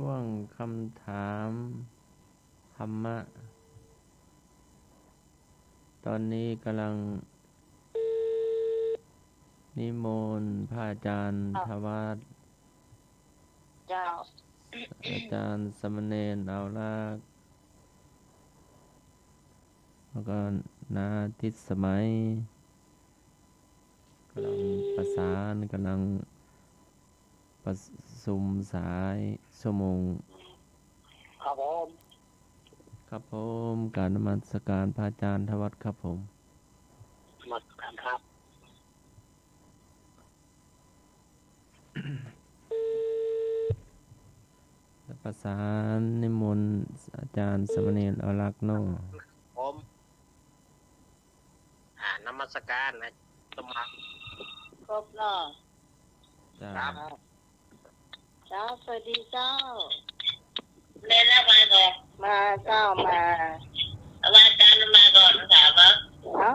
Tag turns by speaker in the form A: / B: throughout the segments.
A: ช่วงคำถามธรรมะตอนนี้กำลังนิมนต์พระอาจารย์ทวัฒน์
B: เจ้า
A: อาจารย์สมณเณรเอาลักษ์แล้วก็นาทิศสมัยกำลังประสานกำลังประชุมสายชั่วโมง
C: ครับผม
A: ครับผมการนมัสการพระอาจารย์ทวัฒน์ครับผม
C: มากันครับ
A: ประสานนิมนต์อาจารย์สมณเณรเอาลักษ์เนาะ
C: ผมนมัสการนะสมัคร
B: ครบเนาะ
A: จ้า
B: เจ้าสวัสดีเจ้า
C: เล่นแล้วมาก่อน
B: มาเจ้ามา
C: อาจารย์มาก่อนถามว่า
B: เอ้า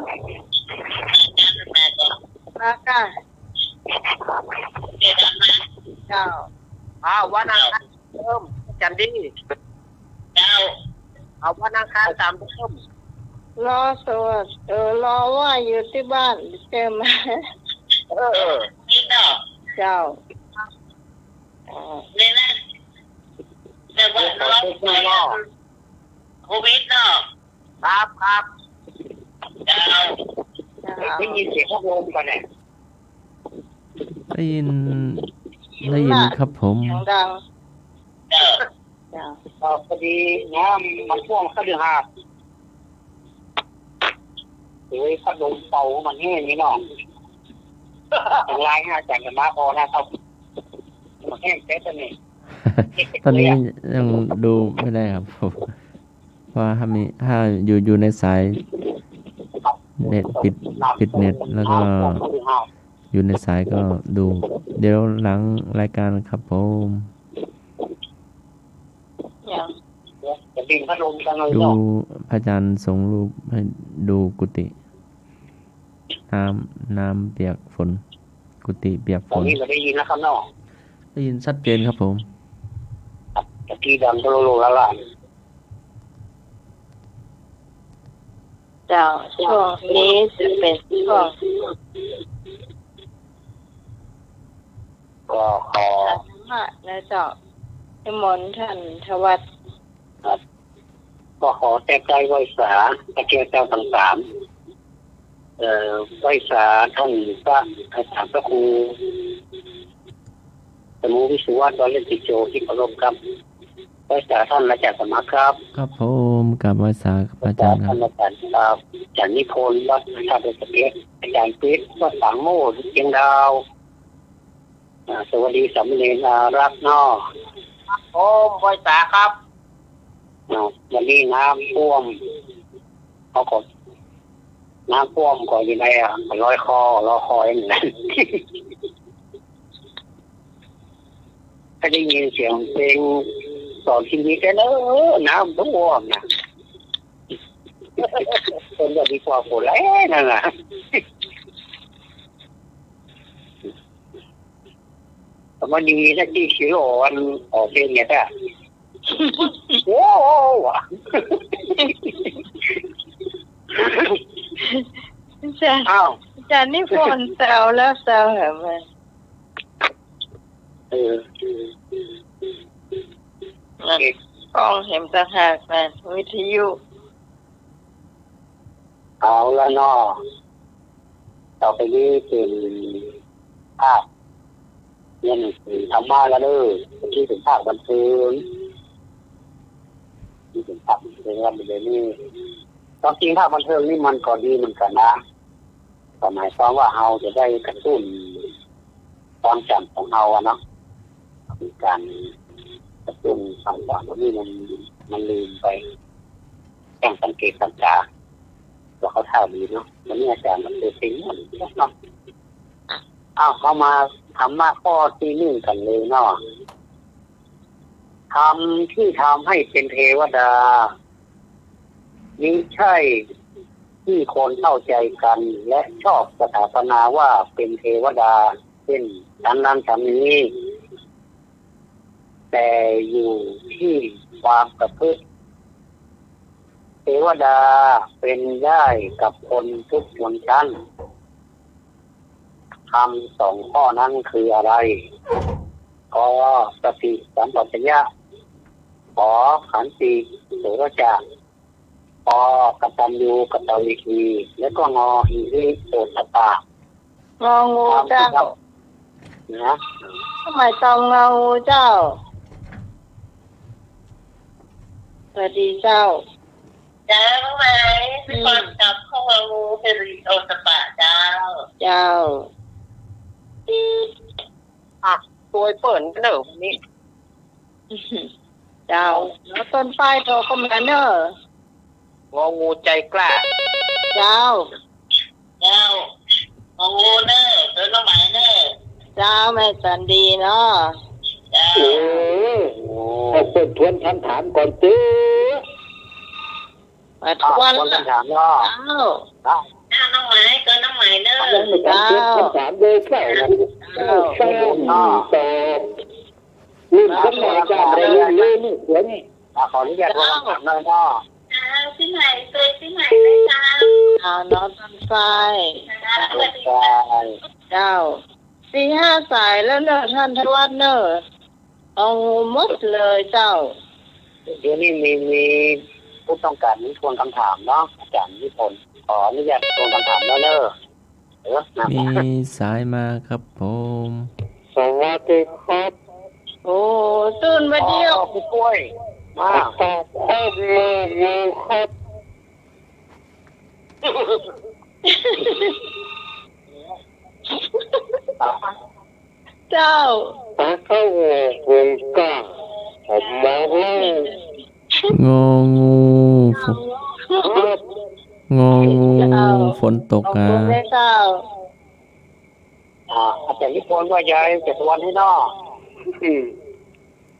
C: อาจารย์มาก่อน
B: มาค่ะ
C: เดี๋ยวมา
B: เจ้า
C: วันอังคารเริ่มจันดีเจ้าเอาวันอังคาร3 ทุ่ม
B: รอสวดรอว่าอยู่ที่บ้านเจอมา
C: นี่เนาะ
B: เจ้า
C: เล่นแล้วแต่ว่าเราโควิดเนาะครับเจ้าได้ยินเสียงพัดลมกันเนี่ย
A: ได้ยินครับผม
B: ดัง
C: เจ้าพอดีน้ำมันท่วมเข้าเดือดหาดเลยพัดลมเป่ามันแห้งนี่เนาะลายอาจารย์กันมาพอนะครับมันแห้งแค่ตอนนี้
A: ตอนนี้ยังดูไม่ได้ครับผมเพราะถ้าอยู่ในสายเน็ตปิดเน็ตแล้วก็อยู่ในสายก็ดูเดี๋ยวหลังรายการครับผมดูพระอาจารย์ส่งรูปให้ดูกุฏิน้ำเปียกฝนกุฏิเปียกฝน
C: นี่เราได้ยินนะครับเนาะ
A: ได้ยินชัดเจนครับผม
C: ตะกี้ดังโลแล้วล่ะ
B: เจ้าช่วงนี้จะเป็นช่วง
C: ก็ขอ
B: ธรรมะนะเจ้านิมนต์ท่านทวัฒน์
C: ก็ขอแต่ใจไหว้สาพระเจ้าทั้ง3ไหว้สาท่านพระอาจารย์พระครูสมุวิสุวรรณเล่นติโจที่เคารพครับไหว้สาท่านอาจารย์สมัครครับ
A: ครับผมกับไหว้สาอาจารย์ครับ
C: อาจารย์อาจารย์นิพนธ์วัดพระธาตุสเกษอาจารย์ปิ๊ดวัดสังโม่เชียงดาวสวัสดีสามเณรรักนอผมไหว้สาครับวันนี้น้ำท่วมเขาก็น้ำท่วมก็อยู่ในรอยคออย่างนั้นก็ได้ยินเสียงเพลงสอนชีวิตกันน้ำท่วมนะคนก็ดีกว่าฝนแล้วนั่นแหละแต่มันดีนะที่ชิโร่วันออกเพลงเนี่ยแต่โอ้โห
B: อาจารย์นิพนธ์แซวแล้วแซวเหรอมันกล้องเห็นต่างหากนะวิทยุ
C: เอาละเนาะต่อไปนี้เป็นภาพเนี่ยธรรมะแล้วเด้อที่เป็นภาพบันเทิงที่เป็นภาพบันเทิงแล้วเดี๋ยวนี้ตอนจริงภาพบันเทิงนี่มันก็ดีเหมือนกันนะหมายความว่าเราจะได้กระตุ้นความจำของเราเนาะมีการกระตุ้นความจำที่มันลืมไปแค่สังเกตสังกาว่าเขาท่าดีเนาะวันนี้อาจารย์มันเป็นสิ่งนั้นเนาะเข้ามาทำมาข้อที่1กันเลยเนาะทำที่ทำให้เป็นเทวดานี่ใช่ที่คนเข้าใจกันและชอบสถาปนาว่าเป็นเทวดาเช่นนั้นนี้ แ แต่อยู่ที่ความประพฤติเทวดาเป็นได้กับคนทุกชนชั้นคำสองข้อนั้นคืออะไรกสติสัมปชัญญะขอขันติโสรจะปกตัญญูกตเวทีแล้วก็งอหิริโอตตปาง
B: องูเจ้า
C: นะ
B: ทำไมต้องงองูเจ้าสวัสดีเจ้า
D: จ้ารู้ไหมพี่คนจับเข้ามางูเฮริโอตปะเจ้า
B: เจ้า
C: ตัวเปิดเนอะนี่
B: เจ้าแล้วต้นไฟโตก็มาเนอะ
C: งองูใจกล้า
B: เจ้า
D: งูเนอะเดินมาหมายเนอะ
B: เจ้าแม่จันดีเนาะ
D: เจ้า
C: ให้เปิดทวนคำถามก่อนตื้อ
B: มาทวน
C: คำถามเนาะ
D: น้องหมายเกินน้องหมายเนอะ
C: เจ้าคำถามเลยใช่ใช่เนาะลืมขึ้นมาจากอะไรลืมนี่เดี๋ยวนี่ขออนุญาตว่าคำถามเลยเนาะ
D: ที่ไหนเคยที่ไหนเลยจ้า
B: น้องต้นไฟเจ้า4-5 สายแล้วเนอะท่านทวัฒน์เนอะเอาหมดเลยเจ้า
C: เดี๋ยวนี้มีผู้ต้องการทวนคำถามเนาะอาจารย์นิพนธ์ขออนุญาตทวนคำถามแล้วเนอะ
A: มีสายมาครับผม
C: สวัสดีครับ
B: โอ้ตื่นมาเดียว
C: พี่กล้วยมาตอบข้อมูลครับ
B: เจ้า
C: เข้าวงการผมมาให้
A: งองูฝนตก
B: เจ้า
C: อาจารย์นิพนธ์ว่ายายจะสวรรค์ให้นอก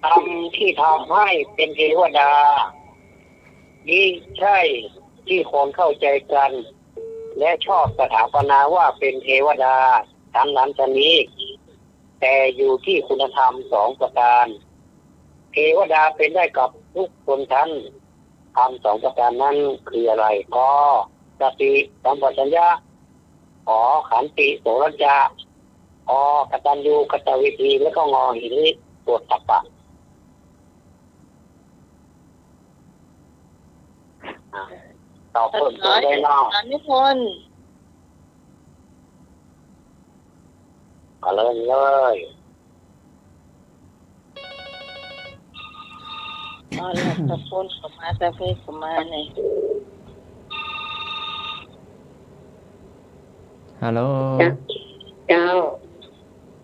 C: ทำที่ทำให้เป็นเทวดานี่ใช่ที่คนเข้าใจกันและชอบสถาปนาว่าเป็นเทวดาทั้งนั้นจะนี้แต่อยู่ที่คุณธรรม2 ประการเทวดาเป็นได้กับทุกคนชั้นธรรม2 ประการนั้นคืออะไรก็สติสัมปชัญญะขอขันติโสรจะกตัญญูกตเวทีแล้วก็งอหิริโอตตปะตอบเพิ่มเติมได้เนาะ
B: นิพนธ์
C: มาเลย
B: ตะโกนเข้ามาตะเฟซเข้ามาเนี่ย
A: ฮัลโหล
E: เจ้า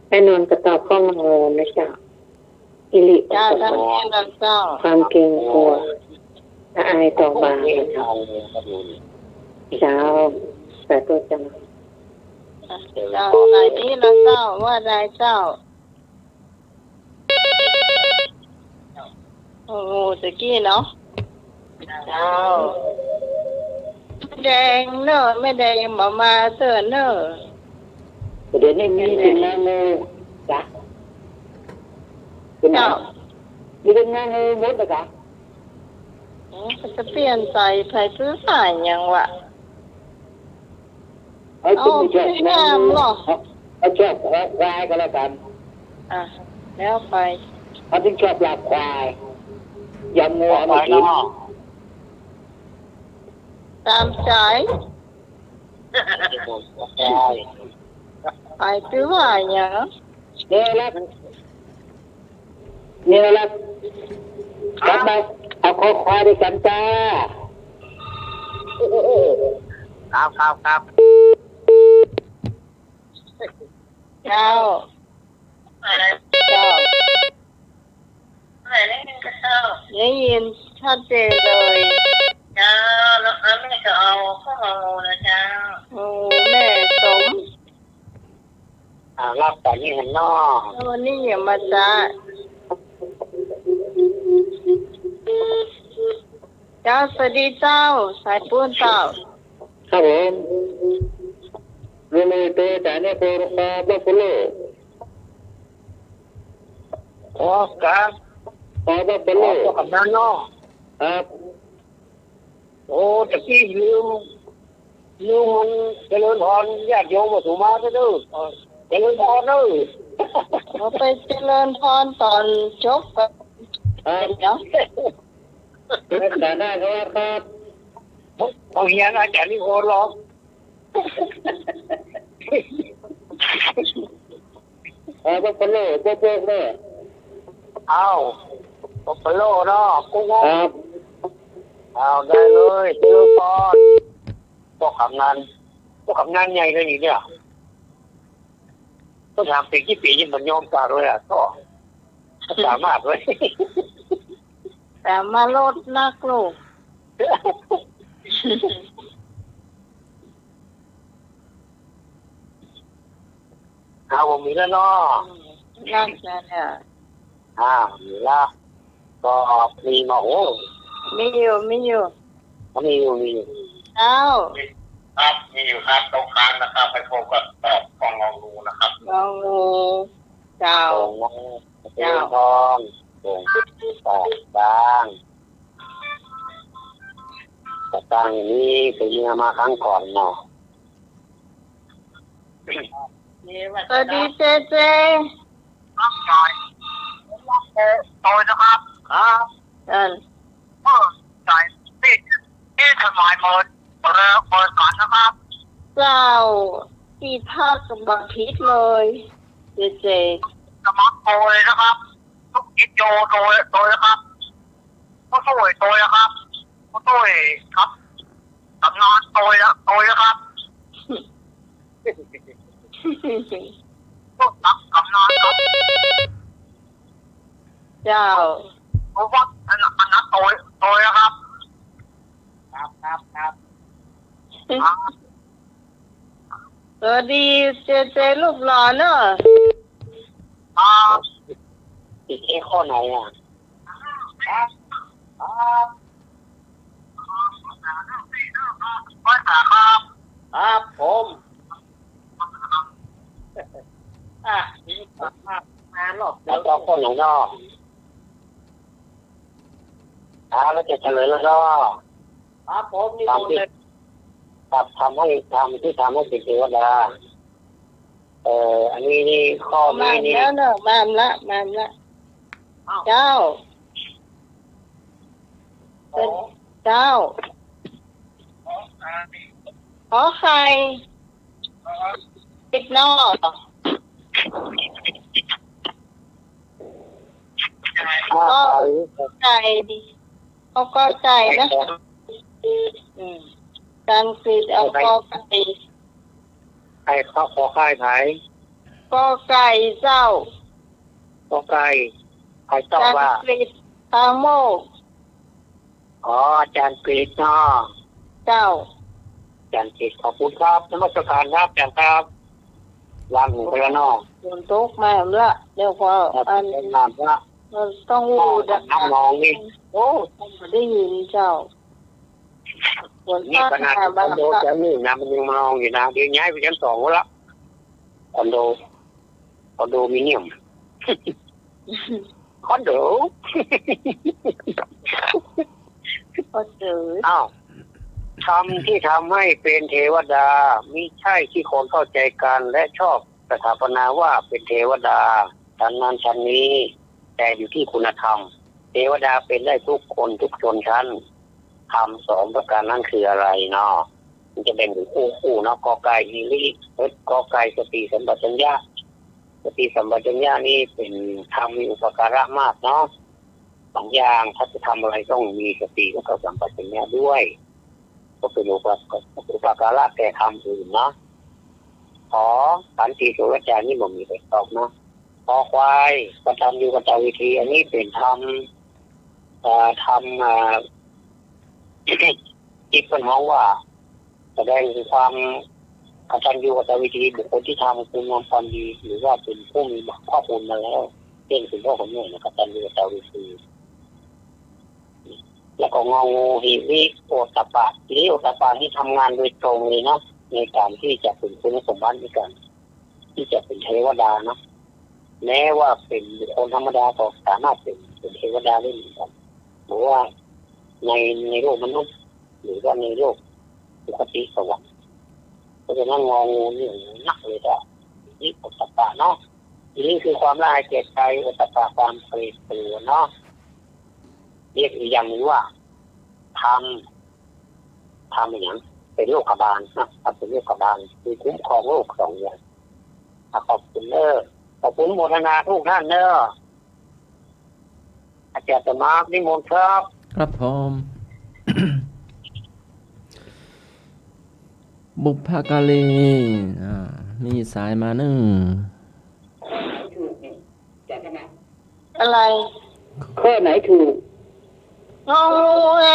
E: ไปนอนกระตอบข้องงงนะเจ้าอิริ
B: เจ้าท่านเองนะเจ้า
E: ความเกรงกลัวละอายต่อบาปเจ้าแต่ตัวเจ้า
B: ไหนนี้นะเจ้าว่าใดเจ้าโอ้ตะกี้เนาะเจ้าแดงเนอะไม่แดงมาเตือนเนอะ
C: เดี๋ยวนี้มีเป็นงานเลยจ้ะ
B: เจ้า
C: มีเป็นงานเลยหมดเลยจ้ะ
B: จะเปลี่ยนใจใครซื้อสายยังวะ
C: เอาไม่งามหรอเอาชอบควายก็แล้วกัน
B: แล้วไป
C: เขาถึงชอบหลับควายยำงัวมากิน
B: ตามใจไปซื้อสายยัง
C: เนี่ยละกลับมาเอาคอควายด้วยกันจ้าครับ
B: เจ้าได้ยินชัดเจนเลย
D: เจ้าแล้วแม่ก็เอาข้าวงูนะเจ้า
B: แม่สม
C: รับแต่นี่เห็นนอ
B: วันนี้อย่ามาจ้าเจ้าสวัสดีเจ้าสายปูนเจ้า
C: ครับผมรู้ไหมตัวแต่เนี่ยโปรโมทโปรโลโอ้ครับ
E: ว่าเป็นโลก
C: เจ้ากับนั้นเนาะ
E: ครับ
C: โอ้ตะกี้ลืมมันเจริญพรญาติโยมมาสู่มาเด้อเจริญพรเด้อ
B: เราไปเจริญพรตอนจบกัน
E: ครับ
B: เนาะ
E: รักษาได้ครับ
C: เขาเฮียนอาจารย์นิโคลหรอก
E: ว่าเป็นโลกพวกเนี่ย
C: เอาปปโลเนาะกุ้ง
E: ครับ
C: เอาได้เลยเจริญพรพวกทำงานใหญ่เลยนี่เนี่ยต้องทำปีกี่ปียิ่งมันยอมตาเลยอ่ะก็สามารถเลย
B: แต่มาลดนักลูก
C: เอาผมมีแล้วเนาะ
B: นักนะเนี่ย
C: มีละก็มีมาโอ้
B: มีอยู่
C: มีอยู่
B: เอ้า
D: ครับมีอยู่ครับตรงกลางนะครับไปพบกับตอบฟองลองดูนะครับ
B: ลองดูเจ้า
C: เจ้าทองโป่งต่างอย่างนี้เคยยิงมาครั้งก่อนเนาะ
B: สวัสดีเจเจ
C: ครับจอยโตนะครับครับ ใจที่ทำลายเมินเปิดก่อนนะครับ
B: เจ้าที่ท่ากับบางทิศเลยเจเจ
C: สมัครโตเลยนะครับทุกกิจโยโตนะครับก็สวยโตนะครับก็สวยครับทำงานโตนะครับก็ทำงานครับ
B: เจ้า
C: เพราะว่าอันนั้นโตนะครับครับ
B: สวัสดีเจเจลูกหล่อเนอะ
C: ติดข้อไหนอ่ะภาษาครับผมมาหลบแล้วก็คนของนอกแล้วจะเฉลยแล้วก็ผมนี่ทำให้เป็นเทวดาอันนี้นี่ข้อ
B: มา
C: นี้นี่
B: แล้วเนอะมาละเจ้าขอใครติดนอก ไก่ดิเขาก็ไก่นะการกรีดเอาก็ไก่
C: ไอ้ข้อขอค่ายไทย
B: ก็ไก่เจ้า
C: ก็ไก่ใครตอบ
B: การ
C: ว่าก
B: รีดตาโมก
C: อาจารย์กฤษเนาะ
B: เจ้า
C: อาจารย์กฤษขอบคุณครับนมัสการครับอาจารย์ครับวางหูไปแล้วเนาะ
B: ฝนตกมาแล้วเดี๋ยวพออัน
C: เป็นงานพระ
B: เราต้องวูด
C: น้ำนองนี่โอ้
B: ได้ยินเจ้าฝน
C: นี่
B: ตก
C: ขนาด
B: มา
C: ค
B: บ้า
C: อง นโดชั้นหนึ่งนะมันยังมานองอยู่นะเดี๋ยวย้ายไปชั้นสองแล้วคอนโดมิเนียมคอนโด
B: ก็เจอ
C: อ้าวทำที่ทำให้เป็นเทวดามิใช่ที่คนเข้าใจกันและชอบสถาปนาว่าเป็นเทวดาชั้นนั้นชั้นนี้ แต่อยู่ที่คุณธรรมเทวดาเป็นได้ทุกคนทุกชนชั้นทำสองประการนั้นคืออะไรเนาะมันจะเป็นคู่เนาะกอไก่ฮิริกอไก่สติสัมปชัญญะสติสัมปชัญญะนี่เป็นธรรมมีอุปการะมากเนาะสองอย่างถ้าจะทำอะไรต้องมีสติและก็สัมปชัญญะด้วยก็เป็นอุปการะแต่ทำอื่นเนาะขอสันติสุรจานี่ผมมีไปตอบเนาะขอควายกระทำอยู่กระจายวิธีอันนี้เป็นทำอีกคนมองว่าแสดงถึงความกตัญญูกตวิธีบุคคลที่ทำคุณงามความดีหรือว่าเป็นผู้มีข้อมูลมาแล้วเช่นคุณพ่อคุณแม่กตัญญูกตวิธีแล้วก็งองูหิริโอตปะหิริโอตปะที่ทำงานโดยตรงเลยเนาะในการที่จะเป็นคุณสมบัติในการที่จะเป็นเทวดาเนาะแม้ว่าเป็นบุคคลธรรมดาก็สามารถเป็น เป็นเทวดาได้เหมือนกันหรือว่าในโลกมนุษย์หรือว่าในโลกปกติสวรรค์เพราะฉะนั้นงองูนี่นักเลยจ้ะนี่อุตตะเนาะนี่คือความละอายแก่ใจอุตตะความเปรตตัวเนาะเรียกอีกอย่างหนึ่งว่าทำอย่างเป็นโรคบาลนะทำเป็นโรคบาลคือคุ้มครองโรคสองอย่างขอบคุณขอบคุณโมทนาทุกท่านอาจารย์สมาร์ทนิมนต์ครับ
A: ครับผม บุพการีมีสายมาหนึ่ง
B: อะไร
E: ข้อไหนถูก
B: งองูไง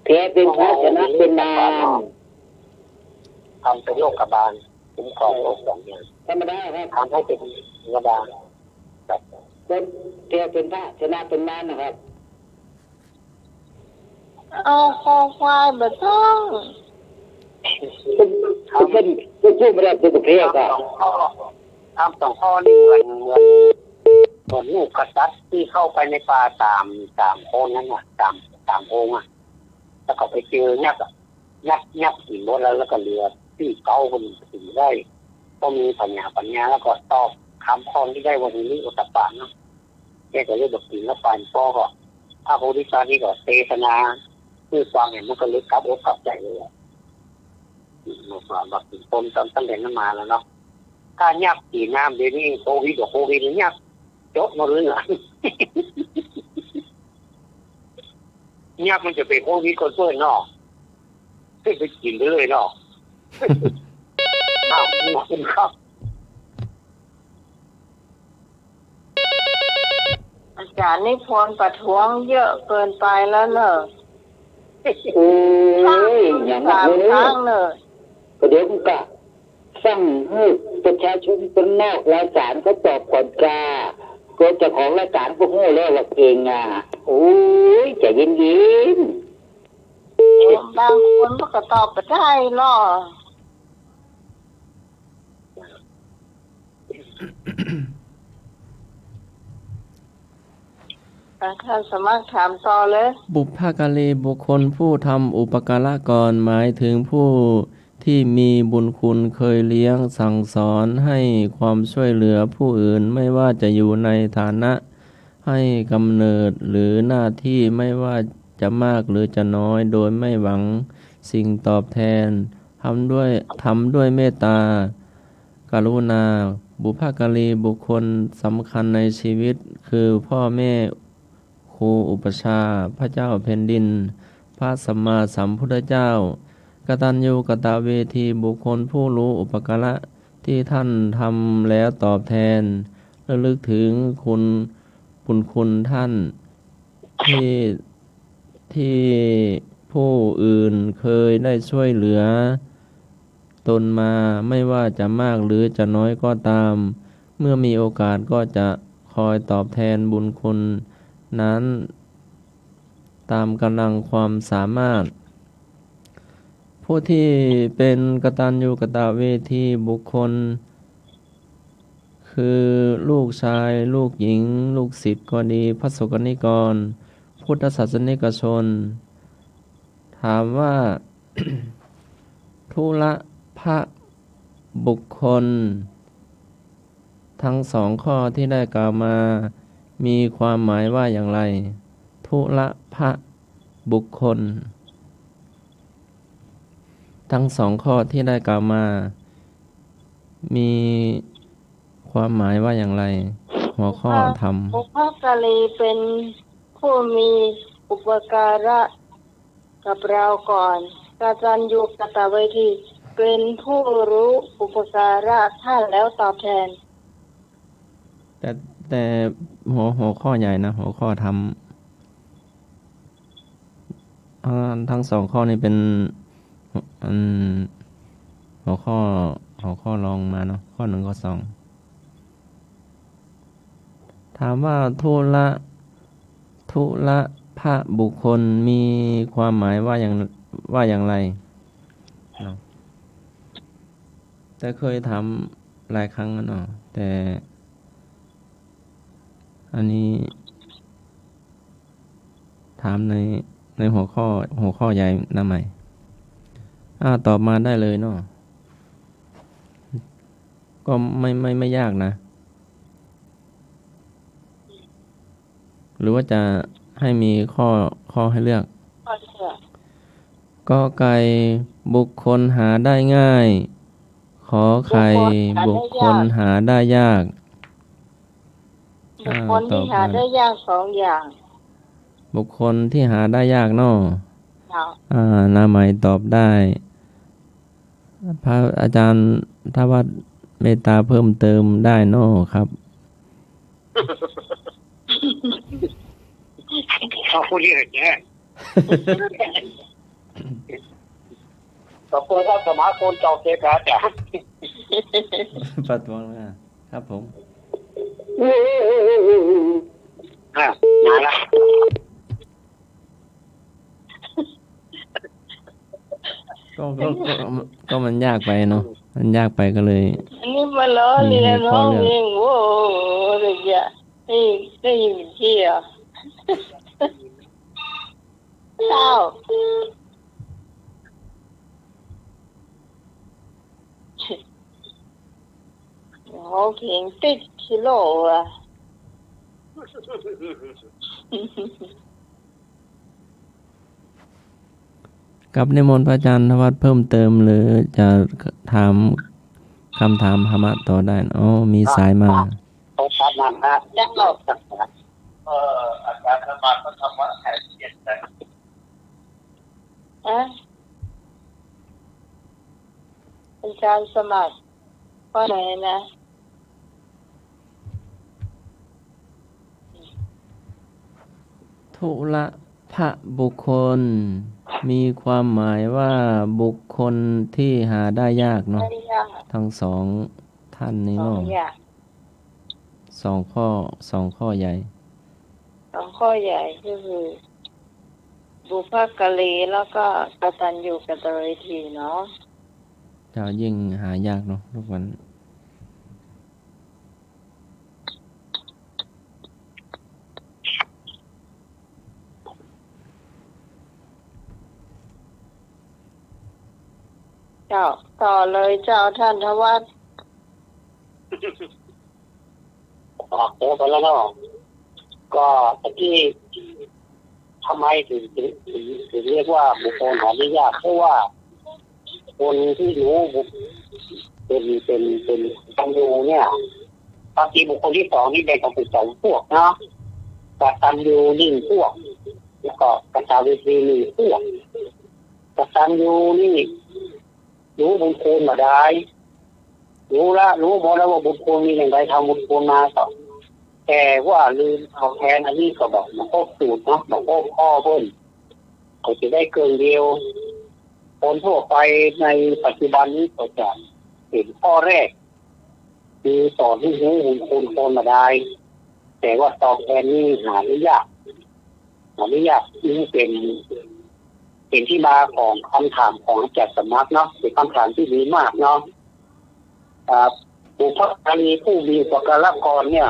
E: แพ้เป็นพระชนะเป็นนาม
C: ทำเป็นโรคบาลคุ้มครองโรคสองอย่าง
E: ธรรมดาครับ
C: ทำให้เป็นเทวดาครับ
E: เป็นแพ้เป็นพระชนะเป็นนามนะครับ
B: เอาคอควายมาต้อง
E: คุณเป็นผู้ไม่ได้เป็นเพศก็
C: ทำสองข้อนี่เหมือนลูกกษัตริย์ที่เข้าไปในป่าตามโคนนั้นน่ะตามองค์อ่ะแล้วก็ไปเจอยักษ์สีบนแล้วก็เรือที่เก้าคนสีได้ก็มีปัญญาแล้วก็ตอบคำข้อที่ได้วันนี้อุตตะเนาะแค่ก็เรียกแบบสีแล้วปานพ่อก็พระโพธิสัตว์นี่ก็เทศนาคือฟังเห็นมันก็ลึกกลับอกกลับใจเลยมาฟังแบบต้นตั้งแต่นั้นมาแล้วเนาะถ้ายักษ์สีน้ำเดี๋ยวนี้โควิดยักษ์จบมาเลยนะยักษ์มันจะเป็นโควิดก็ช่วยเนาะไปกินไปเลยเนาะขอบคุณครับ
B: อาจารย์นิพนธ์ประท้วงเยอะเกินไปแล้วเนอะ
E: โอ้ยอย่างนั้น
B: 3
E: เล
B: ครั้
E: ย
B: งเนอะ
E: ก็เดี๋ยวมันก็สั่งให้ประชาชนคนนอกรายการเขาตอบก่อนกาก็เจ้าของรายการพวกโง่แล้วว่าเองอ่ะโอ้ยใจเย็น
B: บางคนมันก็ตอบไปได้หรอท่านสมัครถามต่อเลย
A: บุพการีบุคคลผู้ทำอุปการะก่อนหมายถึงผู้ที่มีบุญคุณเคยเลี้ยงสั่งสอนให้ความช่วยเหลือผู้อื่นไม่ว่าจะอยู่ในฐานะให้กำเนิดหรือหน้าที่ไม่ว่าจะมากหรือจะน้อยโดยไม่หวังสิ่งตอบแทนทำด้วยเมตตากรุณาบุพการีบุคคลสำคัญในชีวิตคือพ่อแม่ครูอุปชาพระเจ้าแผ่นดินพระสัมมาสัมพุทธเจ้ากตัญญูกตเวทีบุคคลผู้รู้อุปการะที่ท่านทำแล้วตอบแทนระลึกถึงคุณท่านที่ผู้อื่นเคยได้ช่วยเหลือตนมาไม่ว่าจะมากหรือจะน้อยก็ตามเมื่อมีโอกาสก็จะคอยตอบแทนบุญคุณนั้นตามกำลังความสามารถผู้ที่เป็นกตัญญูกตเวทีบุคคลคือลูกชายลูกหญิงลูกศิษย์ก็ดีพระสงฆ์นิกรพุทธศาสนิกชนถามว่า ทุละพระบุคคลทั้งสองข้อที่ได้กล่าวมามีความหมายว่าอย่างไรทุละพระบุคคลทั้งสองข้อที่ได้กล่าวมามีความหมายว่าอย่างไรหัวข้อธรรม
B: บุพการีเป็นผู้มีอุปการะกับเราก่อนกตัญญูกตเวทีเป็นผู้รู้อุปการะท่านแล้วตอบแทน
A: แต่หัวข้อใหญ่นะหัวข้อธรรมทั้งสองข้อนี้เป็นหัวข้อรองมาเนาะข้อ 1 ข้อ 2ถามว่าทุละพระบุคคลมีความหมายว่าอย่างไรเนาะแต่เคยถามหลายครั้งแล้วเนาะแต่อันนี้ ถามในหัวข้อใหญ่นะใหม่ตอบมาได้เลยเนาะก็ไม่ยากนะหรือว่าจะให้มีข้อให้เลือกกอไก่บุคคลหาได้ง่ายขอไข่บุคคลหาได้ยาก
B: บุคคลที่หาได้ยากสองอย่าง
A: บุคคลที่หาได้ยากเนาะนาใหม่ตอบได้พระอาจารย์ถ้าว่าเมตตาเพิ่มเติมได้เนาะครับ
C: เขาพูดเรื่องนี้ขอบคุณครับสมาคมเจ้าเทกาจ้ะ
A: ประท้วงนะครับผม
C: มาละ
A: ก็มันยากไปเนาะมันยากไปก็เลย
B: อันนี้มาล้อเลียนน้องเองโว้อะไรอย่างเงี้ยได้ยินที่อ่ะเจ้าเขาเขียนติดชิโร่อะ
A: กับนิมนต์พระอาจารย์ทวัฒน์เพิ่มเติมหรือจะถามคำถามธรรมะต่อได้มีสายมา
C: เขาชัดมันนะ
B: จะหลบ
D: อาจารย์ธรรมะก็ธรรมะแห่งเย็นแต่
B: เป็นการสมัครข้อไหนนะ
A: ทุละพระบุคคลมีความหมายว่าบุคคลที่หาได้ยากเนาะทั้งสองท่านนี้เนาะสองข้อใหญ่
B: สองข้อใหญ่คือบุพการีแล้วก็กตัญญูกตเวทีเนาะ
A: จะยิ่งหายากเนาะทุกวัน
B: เจ้าต่อเลยเจ้าท่านทวัฒน์
C: โอ้ไปแล้วเนาะก็ตะกี้ทำไมถึงเรียกว่าบุคคลหาได้ยากเพราะว่าคนที่รู้เป็นตันยูเนี่ยบางทีบุคคลที่สองนี่แบ่งออกเป็นสองพวกเนาะกตัญญูนี่พวกแล้วก็กตเวทีนี่พวกกตัญญูนี่รู้บุญคุณมาได้รู้หมดแล้วว่าบุญคุณมีอย่างไรทำบุญคุณมาต่อแต่ว่าลืมเอาแทนอันนี้ก็บอกมาโคบสูตรเนาะมาโคบข้อเพิ่นเขาจะได้เกินเดียวคนทั่วไปในปัจจุบันนี้ก็จะเห็นข้อแรกคือสอนให้รู้บุญคุณคนมาได้แต่ว่าตอบแทนนี่หาไม่ยากนี่เป็นที่มาของคำถามของอาจารย์สมัครเนาะเป็นคำถามที่ดีมากเนาะบุพการีผู้มีอุปการะกรเนี่ย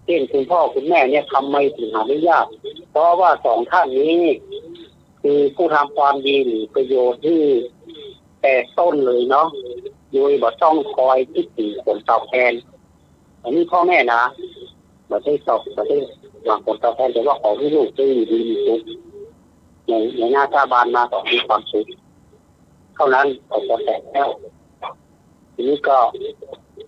C: เช่นคุณพ่อคุณแม่เนี่ยทำไมถึงหาไม่ยากเพราะว่าสองท่านนี้คือผู้ทำความดีหรือประโยชน์ที่แต่ต้นเลยเนาะโดยบ่ต้องคอยคิดถึงผลตอบแทนอันนี้พ่อแม่นะบ่ได้หวังผลตอบแทนแต่ว่าขอให้ลูกได้ดีมีสุขในหน้าตาบานมาต่อมีความสุขเท่านั้นก็พอแต่แล้วทีนี้ก็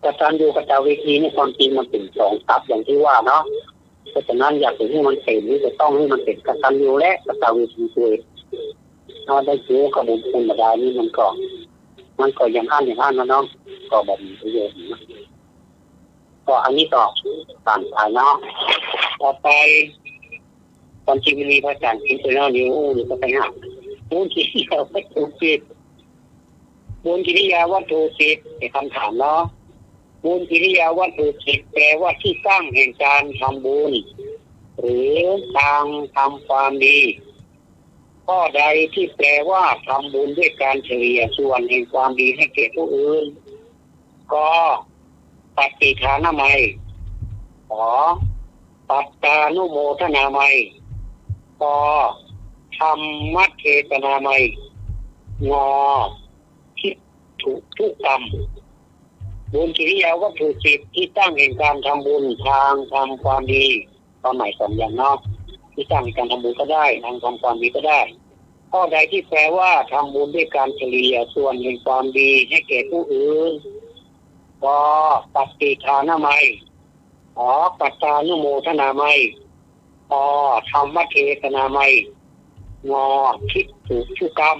C: กตัญญูกตเวทีนี่ความจริงมันเป็นสองทับอย่างที่ว่าเนาะเพราะฉะนั้นอยากให้มันเป็นนี่จะต้องให้มันเป็นกตัญญูและกตเวทีด้วยถ้าได้เจอกับบุญคุณมาได้นี่มันก็อย่างนั้นนะน้องก็แบบนี้ประโยชน์นะก็อันนี้ต่อผ่านไปเนาะต่อไปตอนที่มีพระอาจารย์อินเตอร์เน็ตนิวนี่ก็ไปหาบุญกิริยาวัตถุสิบบุญกิริยาวัตถุสิบเป็นคำถามเนาะบุญกิริยาวัตถุสิบแปลว่าที่ตั้งแห่งการทำบุญหรือทางทำความดีข้อใดที่แปลว่าทำบุญด้วยการเฉลี่ยส่วนแห่งความดีให้แก่ผู้อื่นก็ปฏิทานามัยขอปัตตานุโมทนามัย ปอธรรมเทศนามัยงอคิดถูกทุกกรรมบุญกิริยาวัตถุสิบที่ตั้งแห่งการทำบุญทางทำความดีความหมายสองอย่างเนาะที่ตั้งแห่งการทำบุญก็ได้ทางทำความดีก็ได้ข้อใดที่แปลว่าทำบุญด้วยการเฉลี่ยส่วนแห่งความดีให้แก่ผู้อื่นก็ปฏิทานามัยปัตตานุโมทนามัยธรรมเทศนามัยงอคิดถูกทุกกรรม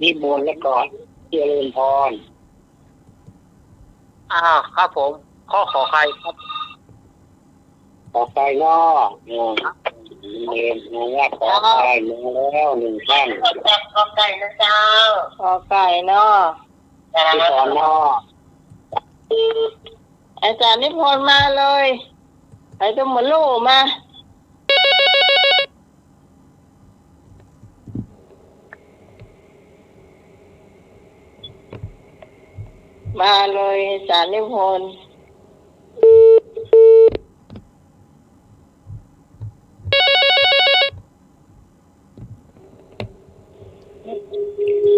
C: นิมนต์และก็เจริญพรครับผมข้อขอใครครับขอใครเนาะเรียนว่าขอใครมาแล้วหนึ่งท่าน
D: ขอไก่นะเจ้า
B: ขอไก่เนาะ
C: ที่สอนเนาะ
B: อาจารย์นิพนธ์มาเลยไอ้ตัวหมดลูกมาเลยอาจารย์นิพนธ์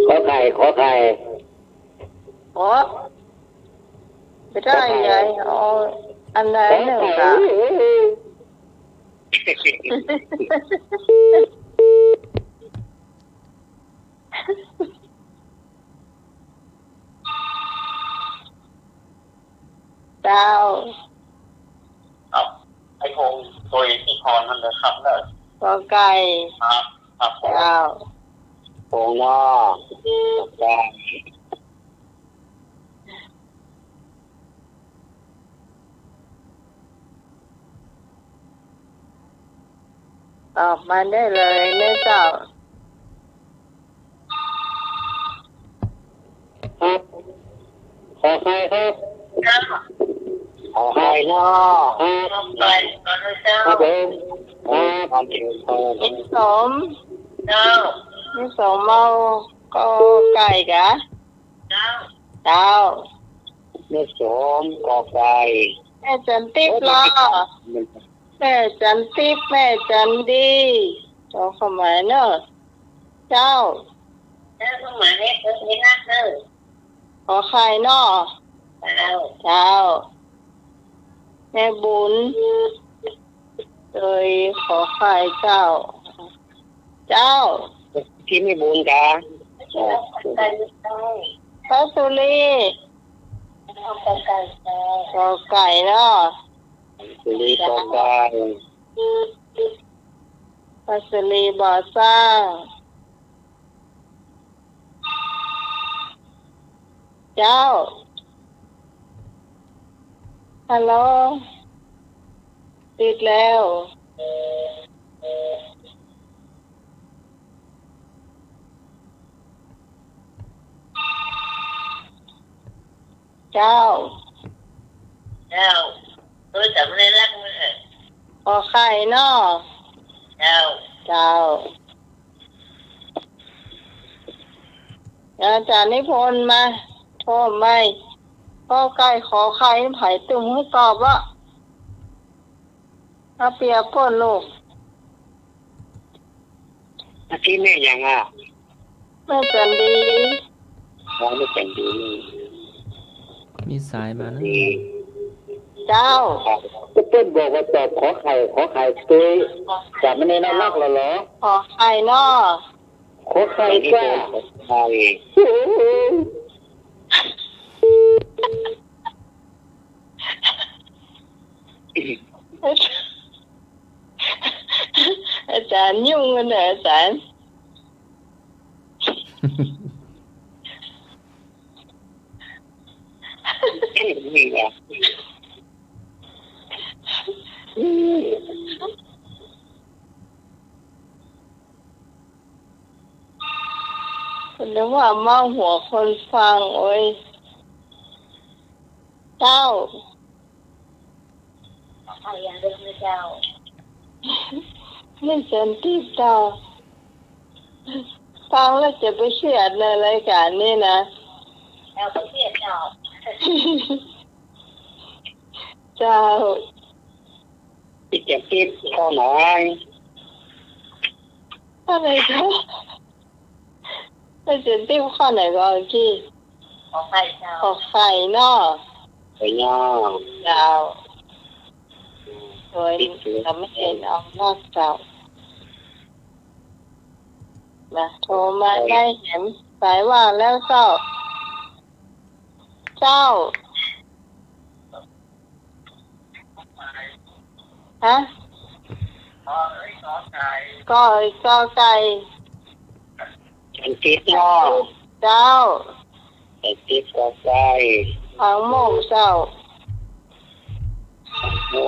E: ขอไข่
B: ขอไม่ได้ไงเอาอันไหนหนึ่งค่ะเจ้า
C: ไอ้พงตัวที่คอนมันเลยครับเลย
B: ขอไก่
C: ครับ
B: เจ้า
C: พงเนาะไก่
B: ออกมาได้เลยแม่เจ้า
E: ครับขอใครครับ
C: ขอใครเนาะ
E: ครับผม
B: นิสมเมาก็ไก่กะเจ้า
C: นิสมก็ไก่
B: แม่จันติ๊บล้อแม่จันติ๊บแม่จันดีเจ้าเข้ามาเนอะเจ้า
D: เข้ามาเนี่ยคือนักเนอะ
B: ขอใครเนอะเจ้าแม่บุญเลยขอใครเจ้า
C: ที่ไม่บุญจ้า
B: พระสุรีขอไก่เนาะ
C: สุรีขอไก่
B: พระสุรีบ่อสร้างเจ้าฮัลโหลติดแล้วเจ้า
D: tôi chậm lên lắc nữa
B: ขอไข่เนาะเจ้าอาจารย์นิพนธ์มาโทรไม่ก็ไก่ขอไข่ไผ่ตุ่มให้ตอบว่าอาเปียก้นลูก
C: ที่แม่ยัง
B: แม่จันดี
C: ไม่จันดี
A: มีสายมานะ
B: เจ้า
E: ก็เต้นบอกว่าตอบขอไข่ตัวจับมันในน้ำรักเหรอ
B: ขอไข่เนาะ
E: ขอไข่จ้า
B: อาจารย์ยุ่งกันเหรออาจารย์
C: นี่แหละ
B: คนนึกว่าเมาหัวคนฟังโอ้ยเจ้า
D: ใครยังเดินไม่เจ้า
B: ไม่เซนติเจ้าฟังแล้วจะไปเชื่อในรายการนี่นะ
D: แล้วไปเชื่อเจ้า
B: เจ้า
C: ที่จะคิดข้อไหน
B: อะไรก็ไปเจนติ้วข้อไหนก็กี้
D: ขอไข่เจ้า
B: ขอไข่เนาะ
C: ไปย่อ
B: เจ้าโดยเราไม่เห็นเอานอกเจ้ามาโทรมาได้เห็นสายว่างแล้วเจ้าฮะก็ไก่
C: ฉันติดย่อ
B: เจ้า
C: ฉันติดก็ใส่
B: หางโมงเจ้า
C: โอ้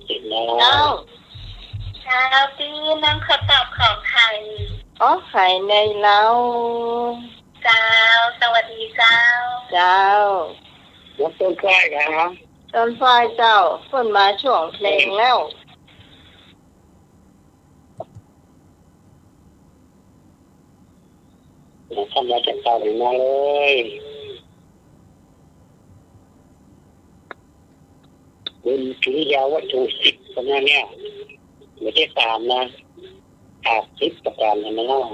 C: ติดแล้ว
B: เจ้า
D: เช้าตีน้ำข้าวตอบของไข่
B: อ๋อไข่ในเล้า
D: เจ้าสวัสดีเจ้า
B: เจ้า
C: หมดต้นกล้วยกันครับ
B: ต้นฝ้ายเจ้าฝนมาช่วงเพลงแล้ว
C: ทำมาจากเตาหนึ่งมาเลยเป็นกิริยาวัตถุสิบประมาณเนี้ยไม่ใช่ตามนะขาดสิบประการนะเนาะ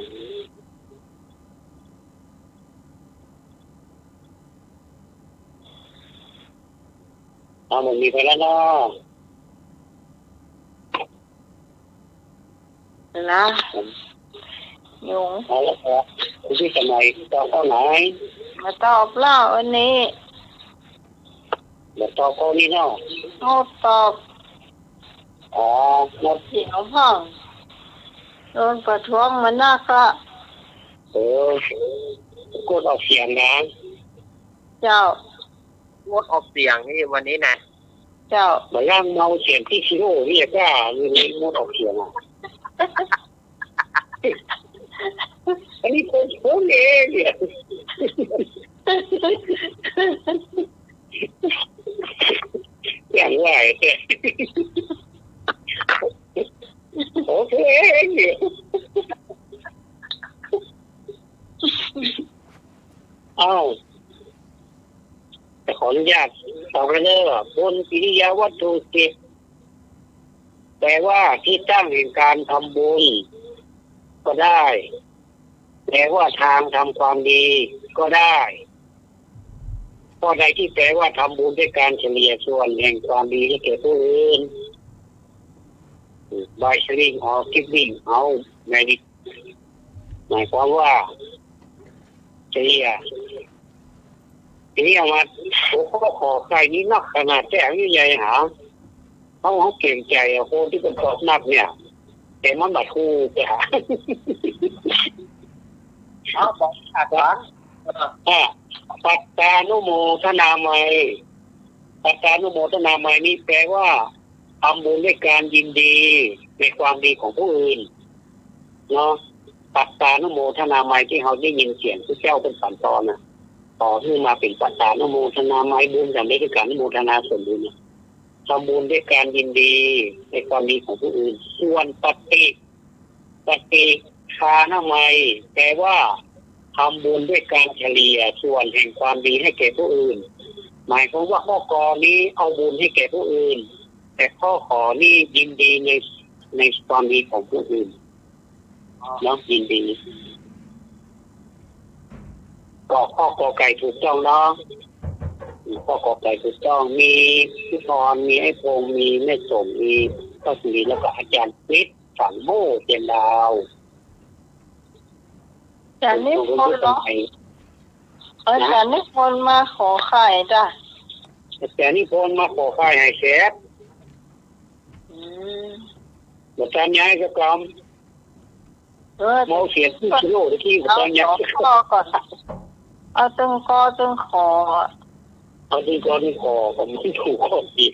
C: มันมีไปแล้วเนาะ
B: นะยุง
C: เอาละครับคุณพี่สมัยตอนเข้าไหน
B: มาตอบเล่าอันนี้
C: เดี๋ยวตอนเข้านี่เนาะ
B: งดตอบ
C: อ๋อหมด
B: เสียงพ่องโดนประท้วงมันน่าก็
C: กดออกเสียงนะ
B: เจ้าง
F: ดออกเสียงนี่วันนี้นะ
B: เจ้า
C: บางอย่างเมาเสียงที่ชิโร่นี่ก็มีงดออกเสียงอ่ะอันนี้ผมเองเนี่ยอย่างไรเนี่ยโอเคเนี่ยอ้าวแต่ขออนุญาตต่อไปเลยว่าบนกิริยาวัตถุสิบแปลว่าที่ตั้งแห่งการทำบุญก็ได้แปลว่าทางทำความดีก็ได้ข้อใดที่แปลว่าทำบุญด้วยการเฉลี่ยส่วนแห่งความดีให้แก่ผู้อื่นby sharing or giving เอาในนี้หมายความว่าเฉลี่ยทีนี้เอามาโอ้เขาขอใครนี้นักขนาดแจ้งใหญ่หาเขาเก่งใจคนที่เป็นตอบนักเนี่ยแต่มันบัดคู่จะหา
F: เอาบอกขาดหวัง
C: ปัตตานุโมทนาไมยปัตตานุโมทนาไมยนี้แปลว่าทำบุญด้วยการยินดีในความดีของผู้อื่นเนาะปัตตานุโมทนาไมยที่เขาได้ยินเสียงพระเจ้าเป็นสันตอนนะต่อขึ้นมาเป็นปัตตานุโมทนาไมยบุญอย่างนี้คือการนุโมทนาส่วนบุญทำบุญด้วยการยินดีในความดีของผู้อื่นส่วนปฏิทานไมยแปลว่าทำบุญด้วยการเฉลี่ยส่วนแห่งความดีให้แก่ผู้อื่นหมายความว่าข้อกอนี้เอาบุญให้แก่ผู้อื่นแต่ข้อขอนี้ยินดีในความดีของผู้อื่นเนาะยินดีก็ข้อกอไก่ถูกต้องเนาะข้อกอไก่ถูกต้องมีพี่พรมีไอ้พงมีแม่สมมีก็สุริแล้วก็อาจารย์ปิ๊ดฝังโม่เตียนดาว
B: จากนี้คนเนาะจากนี้คนมาขอไข่จ้ะ
C: แต่นี่พนมาขอค่ายให้แสบแต่ตอนย้ายก็กรรมเมาเสียงที่ชิโร่ที่ตอนย้าย
B: ก็ก่อนเอาตึงคอตึงคอ
C: เอาตึงคอตึงคอผมไม่ถูกข้อดี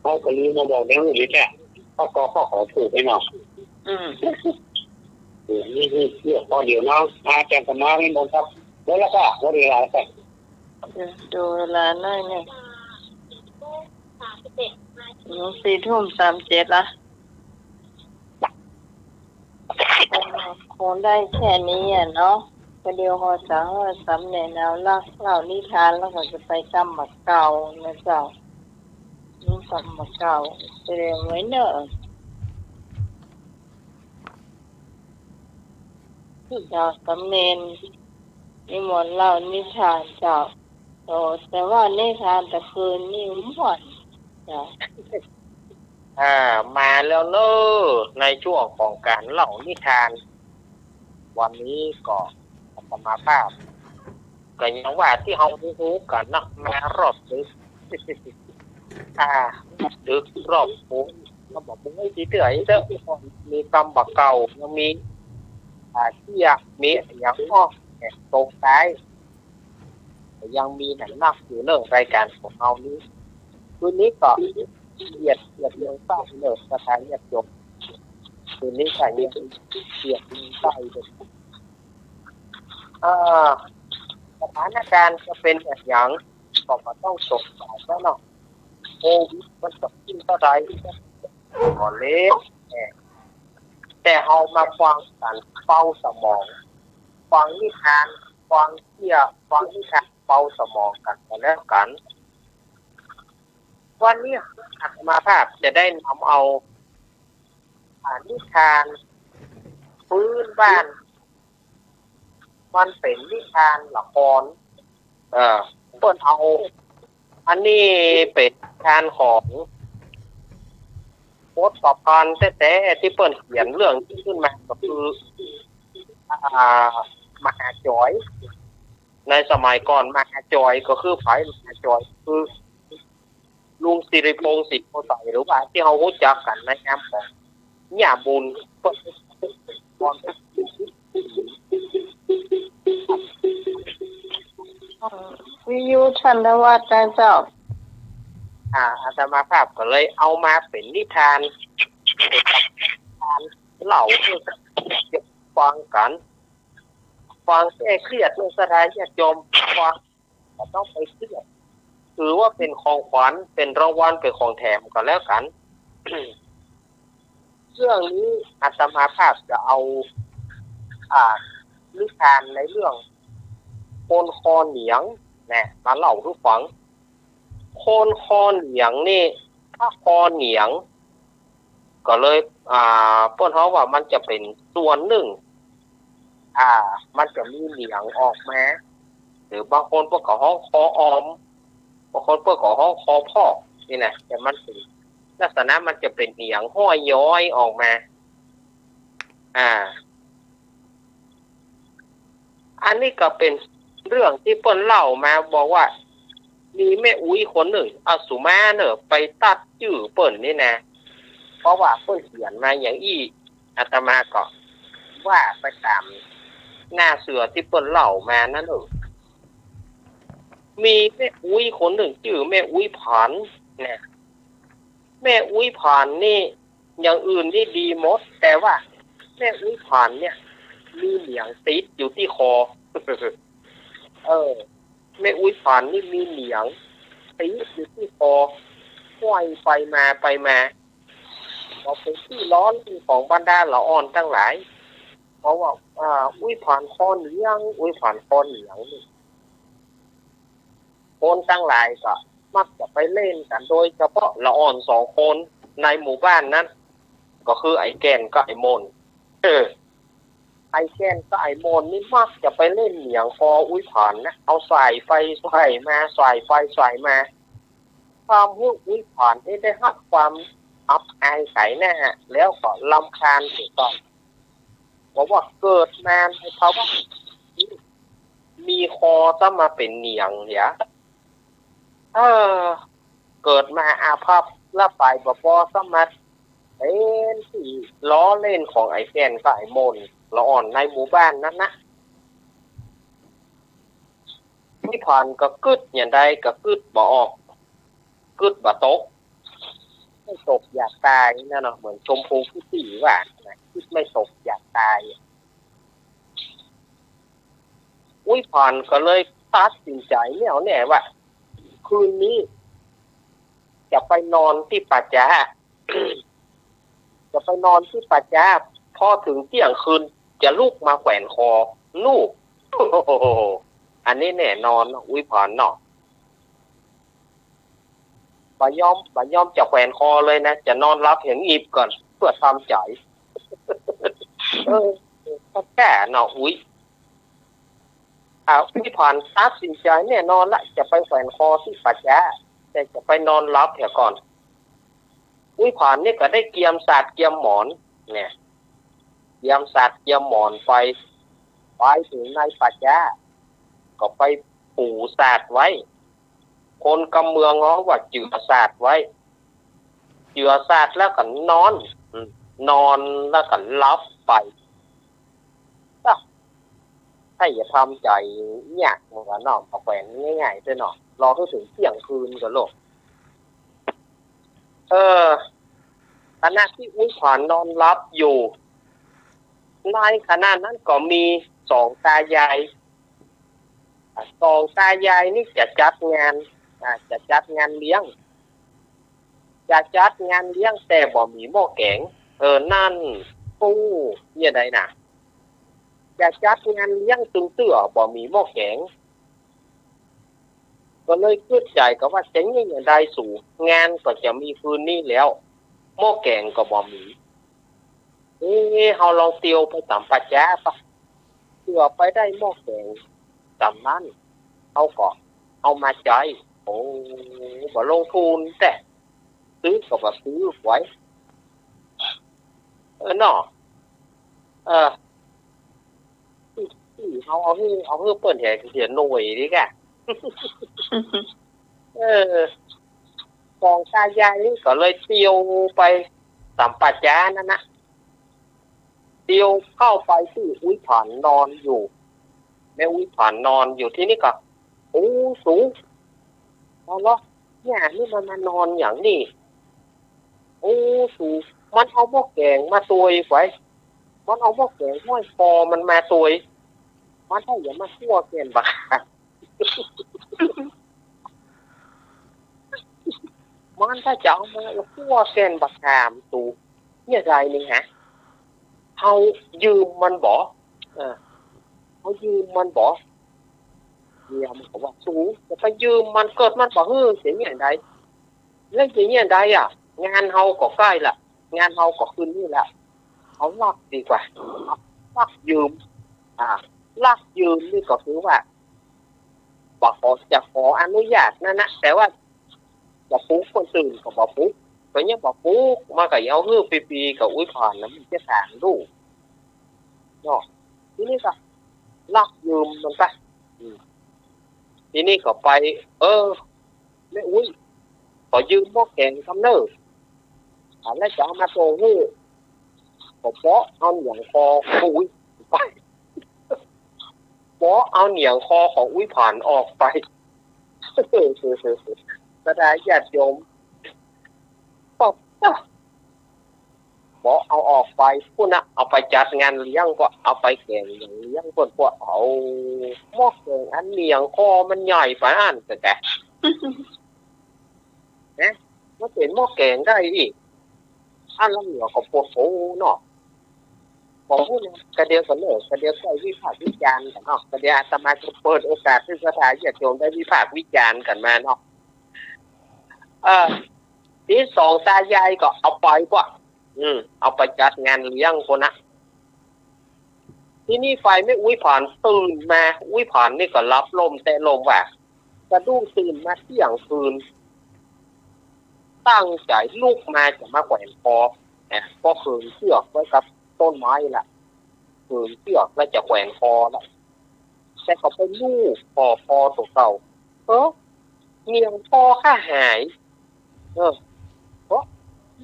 C: เขาก็ลืมมาบอกแล้วนี่แหละข้อขอถูกไปหน่อยนี่คือเรื่องข้อเดียวน้องอาจารย์สมาให้มงครับแล้วก็วันเวลาไป
B: ดูเวลาหน่อยเนี่ย4:37ละคงได้แค่นี้อ่ะเนาะประเดี๋ยวสำเนียงแนวเล่านิทานแล้วก็จะไปจำหมักเก่านะเจ้านี่จำหมักเก่าเรียนไว้เนอะ เจ้าสำเนนนิมนต์เล่านิทานเจ้าโตแต่ว่านิทานแต่คืนนี่หมดเจ้า
F: มาแล้วเนอะในช่วงของการเล่านิทานวันนี้ก็ธรรมภาพก็ยังว่าที่เรารู้กันนะมารอบดึกดึกรอบโอ้เราบอกมึงไม่ตีเตื่อยเด้อมีกำบักเก่ายังมีเที่ยมีอย่างพ่อตรงซ้ายยังมีหนังนักอยู่เรื่องรายการของเรานี้คืนนี้ก็เหยียดเรื่องใต้เรื่องสถานเหยียดจบคืนนี้ใส่เหยียดเรื่องใต้เลยสถานการณ์จะเป็นอย่างก็ต้องสงสัยแล้วเนาะโควิดมันจะขึ้นเท่าไรก่อนเล็กแต่เอามาฟังกันเฝ้าสมองฟังนิทานฟังเที่ยวฟังนิทานเฝ้าสมองกันแล้วกันวันนี้อาตมาภาพจะได้นำเอานิทานพื้นบ้านมันเป็นนิทานละครเปิดเอาอันนี้เป็นนิทานของโพสต์ประพันธ์แต่ที่เปิดเขียนเรื่องที่ขึ้นมาก็คือมหาจอยในสมัยก่อนมหาจอยก็คือฝ่ายมหาจอยคือลุงสิริพงษ์สิทธิ์โพไสหรือว่าที่เขารู้จักกันในนามของหย่าบุญ
B: วิยุชันวัฒน์เจ้า
F: อาตมาภาพก็เลยเอามาเป็นนิทานเล่าเพื่อฟังกันฟังแก้เครียดเรื่องสถานญาติโยมฟังก็ต้องไปเครียดถือว่าเป็นของขวัญเป็นรางวัลเป็นของแถมก็แล้วกัน เรื่องนี้อาตมาภาพจะเอานิทานในเรื่องโคนคอเหนียงเนี่ยมาเล่าทุกฝังโคนคอเหนียงนี่ถ้าคอเหนียงก็เลยเปิ้นเขาว่ามันจะเป็นส่วนหนึ่งมันจะมีเหนียงออกมาหรือบางคนพวกก็ห้องคอออมบางคนพวกก็ห้องคอพอกนี่นะแต่มันเป็นลักษณะมันจะเป็นเหนียงห้อยย้อยออกมาอันนี้ก็เป็นเรื่องที่เปิ้นเล่ามาบอกว่ามีแม่อุ้ยคนหนึ่งเอาสุมาเนอะไปตัดชื่อเปิ้นนี่นะเพราะว่าเปิ้นเขียนมาอย่างอี้อาตมาก็ว่าไปตามหน้าเสือที่เปิ้นเล่ามานั่นเออมีแม่อุ้ยคนหนึ่งชื่อแม่อุ้ยผันนะแม่อุ้ยผันนี่อย่างอื่นนี่ดีหมดแต่ว่าแม่อุ้ยผันเนี่ยมีเหนียงติดอยู่ที่คอแม่อุ้ยผันนี่มีเหนียงติดอยู่ที่คอห้อยไปมาเราเป็นที่ร้อนของบรรดาละอ่อนทั้งหลายเพราะว่าอุ้ยผันคอเหนียงอุ้ยผันคอเหนียงนี่คนทั้งหลายก็มักจะไปเล่นกันโดยเฉพาะละอ่อนสองคนในหมู่บ้านนั้นก็คือไอ้แก่นกับไอ้มนไอ้แก่นกับไอ้มนนี่มักจะไปเล่นเหนียงคออุ้ยผันนะเอาสายไฟใส่มาสายไฟใส่มาความหุ้นอุ้ยผันนี่ได้หักความอับอายใส่แน่แล้วก็รำคาญสุดต่อบอกว่าเกิดมาในภาวะมีคอจะมาเป็นเหนียงเนี่ยเกิดมาอาภัพละไปบ่สมัติเป็นที่ล้อเล่นของไอ้แก่นกับไอ้มนละอ่อนในหมู่บ้านนั้นนะไม่ผ่านก็กึดอย่างใดก็กึดบ่ออกกึดบ่ตกไม่ตกอยากตายนั่นเนาะเหมือนชมพูผู้สีว่านะกึดไม่ตกอยากตายอุ้ยผ่านก็เลยตัดสินใจแน่ว่าคืนนี้จะไปนอนที่ป่าช้า จะไปนอนที่ป่าช้าพอถึงเที่ยงคืนจะลุกมาแขวนคอลูก อันนี้แน่นอนอุ้ยผ่านเนาะบ่ยอมจะแขวนคอเลยนะจะนอนรับอย่างอีบก่อนเพื่อทำใจ ก็แก่เนาะอุ้ยอุ้ยผ่านตัดสินใจแน่นอนละจะไปแขวนคอที่ปัจจาแต่จะไปนอนรับเถอะก่อนอุ้ยผ่านนี่ก็ได้เกียมศาสตร์เกียมหมอนเนี่ยเกียมศาสตร์เกียมหมอนไปถึงในปัจจาก็ไปปูศาสตร์ไว้คนกำเมืองง้อว่าจือศาสตร์ไว้จือศาสตร์แล้วก็นอนแล้วก็รับไปถ้าอย่าทำใจยากมันก็นอนแขวนง่ายๆด้วยเนาะรอถึงเที่ยงคืนก็โลกขณะที่อุ้ยขวานนอนรับอยู่ในขณะนั้นก็มีสองตายายนี่จะจัดงานเลี้ยงแต่บ่มีหม้อแกงนั่นปูเนี่ยใดน่ะจะจัดงานเลี้ยงตึงเตื้อบ่มีหม้อแกงก็เลยคิดใจก็ว่าเจ๋งอย่างใดสู่งานก็จะมีคืนนี้แล้วหม้อแกงก็บ่มีเฮาลองเตียวไปตามปัจจาปะเพื่อไปได้หม้อแกงตามนั้นเอามาใจบ่ลงทุนแต่ซื้อก็บ่ซื้อไว้เนาะเอาฮือเปิ้นแหกเสียหน่วยดิแกกองตายายนี่ก็เลยเตียวไปสัมปัจจานั่นนะเตียวเข้าไปที่อุ้ยผ่านนอนอยู่แม่อุ้ยผ่านนอนอยู่ที่นี่ก็สูงเอาละเนี่ยนี่มันมานอนอย่างนี้สูงมันเอาหม้อแกงมาตวยไว้มันเอาหม้อแกงห้อยคอมันมาตวยมันให้อย่ามาคั่วเกินบักมันถ้าจะเอามาคั่วเกินบักหามตูเนี่ยไรนี่ฮะเขายืมมันบ่เขายืมมันบ่เนี่ยมันก็ว่าสูงจะไปยืมมันเกิดมันบ่เสียอย่างใดเรื่องเสียอย่างใดงานเฮาก็ใกล้ละงานเฮาก็คืนนี่แหละเขาลักดีกว่าลักยืมลักยืมนี่ก็คือว่าจะขออนุญาตนั่นนะแต่ว่าจะปุ๊กคนอื่นก็บอกปุ๊กเพราะงั้นบอกปุ๊กมากับเอาฮื้อปีกับอุ้ยผ่านแล้วมันจะสางดูเนาะทีนี้ก็ลักยืมมันไปทีนี้ก็ไปแม่อุ้ยขอยืมหม้อแกงทำเนิ่แล้วจะเอามาโตฮื้อก็เพราะเอาเหนียงคออุ้ยไปเอาเหนียงคอของอุ้ยผ่านออกไปกระดาษญาติโยมเอาออกไปพูดนะเอาไปจัดงานเลี้ยงก็เอาไปแกงอย่างเลี้ยงพวกเอาหม้อแกงอันเหนียงคอมันใหญ่ไปอันแต่นะมันเป็นหม้อแกงได้อีกอันละเหนียวก็ปวดโผเนาะบอกพูดนะกระเดียวกันเลยกระเดียวได้วิพากษ์วิจารณ์กันเนาะกระเดียวอาตมาจะเปิดโอกาสให้สถานญาติโยมได้วิพากษ์วิจารณ์กันมาเนาะที่สองตายายก็เอาไปกว่าเอาไปจัดงานเลี้ยงคนนะที่นี่ไฟไม่อุ้ยผ่านตื่นมาอุ้ยผ่านนี่ก็รับลมแต่ลมว่ะกระดุ้งตื่นมาเที่ยงคืนตั้งใจลูกมาจะมาแขวนคอก็คืนเชือกไว้กับต้นไม้แหละคืนเชือกแล้วจะแขวนคอแล้วแต่เขาไปลูกคอตัวเก่าเงียงคอข้าหายเพราะ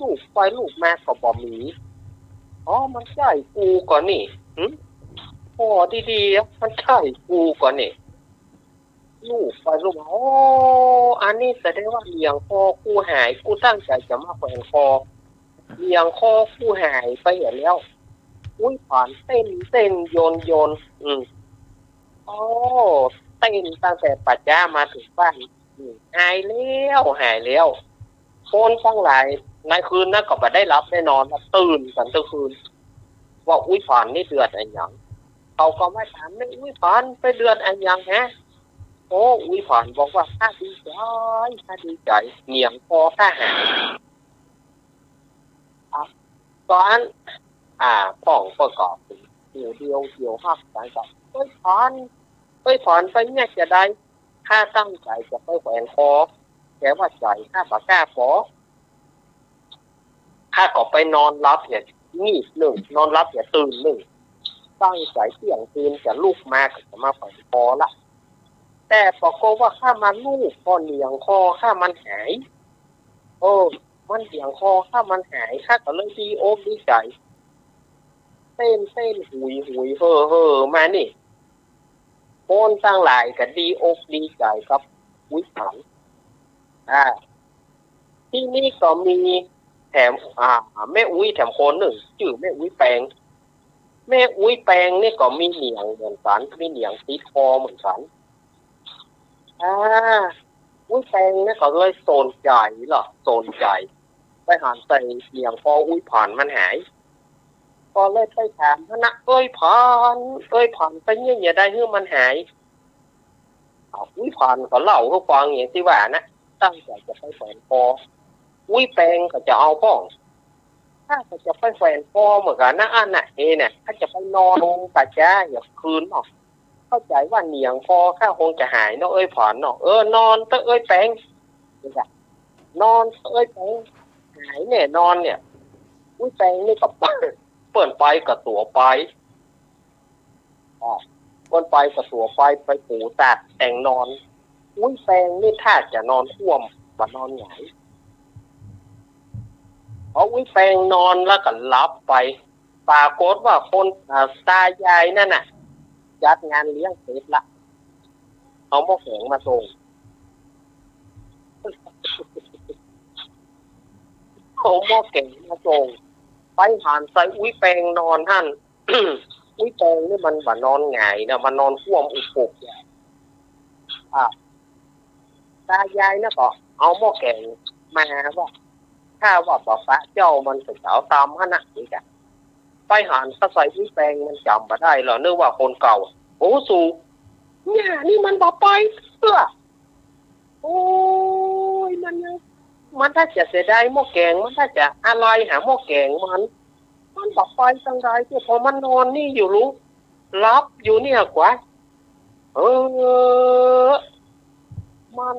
F: ลูกไปลูกมาก็บ่มีมันใช่กูก่อนนี่พอดีๆมันใช่กูก่อนนี่ลูกไปลูกมาอันนี้แสดงว่าเลี้ยงคอกูหายกูตั้งใจจะมาแขวนคอเลี้ยงคอกูหายไปแล้วอุ้ยผ่านเต้นโยนเต้นตั้งแต่ปัจจามาถึงบ้านหายแล้วคนทั้งหลายในคืนนั้นก็ไม่ได้รับแน่นอนตื่นกันทั้งคืนว่าอุ้ยผ่านนี่เดือดอะไรอย่างเขาก็ไม่ถามไม่อุ้ยผ่านไปเดือดอะไรอย่างฮะอุ้ยผ่านบอกว่าข้าดีใจเหนียงคอข้าหายตอนพ่องประกอบ หูเดียวหักกันกับผ่านไปเนี่ยจะได้ข้าตั้งใจจะไปแขวนคอแต่ว่าใจข้าปากกาพอข้าก็ไปนอนรับเนี่ยงีบหนึ่งนอนรับเนี่ยตื่นหนึ่งตั้งใจเที่ยงคืนจะลุกมาก็จะมาแขวนคอละแต่ปรากฏว่าข้ามันลูกพอเหนียงคอข้ามันหายมันเหนียงคอข้ามันหายข้าก็เลยดีอกดีใจเต้นหุยเฮ่อมานี่คนตั้งหลายก็ดีอกดีใจครับวิถังที่นี่ก็มีแถมแม่อุ้ยแถมคนหนึ่งชื่อแม่อุ้ยแปงนี่ก็มีเหนียงเหมือนกันมีเหนียงติดคอเหมือนกันอุ้ยแปงนี่ก็เลยสนใจไปหาใส่เหนียงคออุ้ยผ่านมันหายก็เลยไปถามพนะผ่านไปเนี่ยอย่าได้ให้มันหายอุ้ยผ่านก็เล่าให้ฟังอย่างที่ว่านะตั้งใจจะไปแขวนคออุ้ยแปงก็จะเอาป้องถ้าจะไปแขวนคอเหมือนกันนะอันน่ะเนี่ยถ้าจะไปนอนลงกะจ้าอย่าคืนเนาะเข้าใจว่าเหนียงคอข้าคงจะหายเนาะผ่านเนาะนอนเตะแปงนอนเตะแปงหายเนี่ยนอนเนี่ยอุ้ยแปงนี่กับเปิดไปกับตัวไปเปิดไปกับตัวไปปูตากแต่งนอนอุ้ยแปงนี่ถ้าจะนอนท่วมว่านอนหงายเอาอุ้ยแปงนอนแล้วก็รับไปปรากฏว่าคนตายายนั่นน่ะจัดงานเลี้ยงเสร็จละเอาหม้อแข็งมาส่งเอาหม้อแข็งมาส่งไปผ่านใส่อุ้ยแปงนอนท่าน อุ้ยแปงนี่มันบ่นอนหงายนะมันนอนท่วมอุปกใหญ่ตายายนะก็เอาหม้อแข็งมาว่าถ้าว่าป้าเจ้ามันจะเจ้าตามฮะนะนี่จ้ะไปหานถ้าใส่อุ้ยแปงมันจำมาได้เหรอเนื่องว่าคนเก่าโอ้สูเนี่ยนี่มันบ่ไปโอ้ยมันถ้าจะเสียดายหม้อแกงมันถ้าจะอะไรหาหม้อแกงมันบอกไปสังไรที่พอมันนอนนี่อยู่รู้รับอยู่เนี่ยกว่ามัน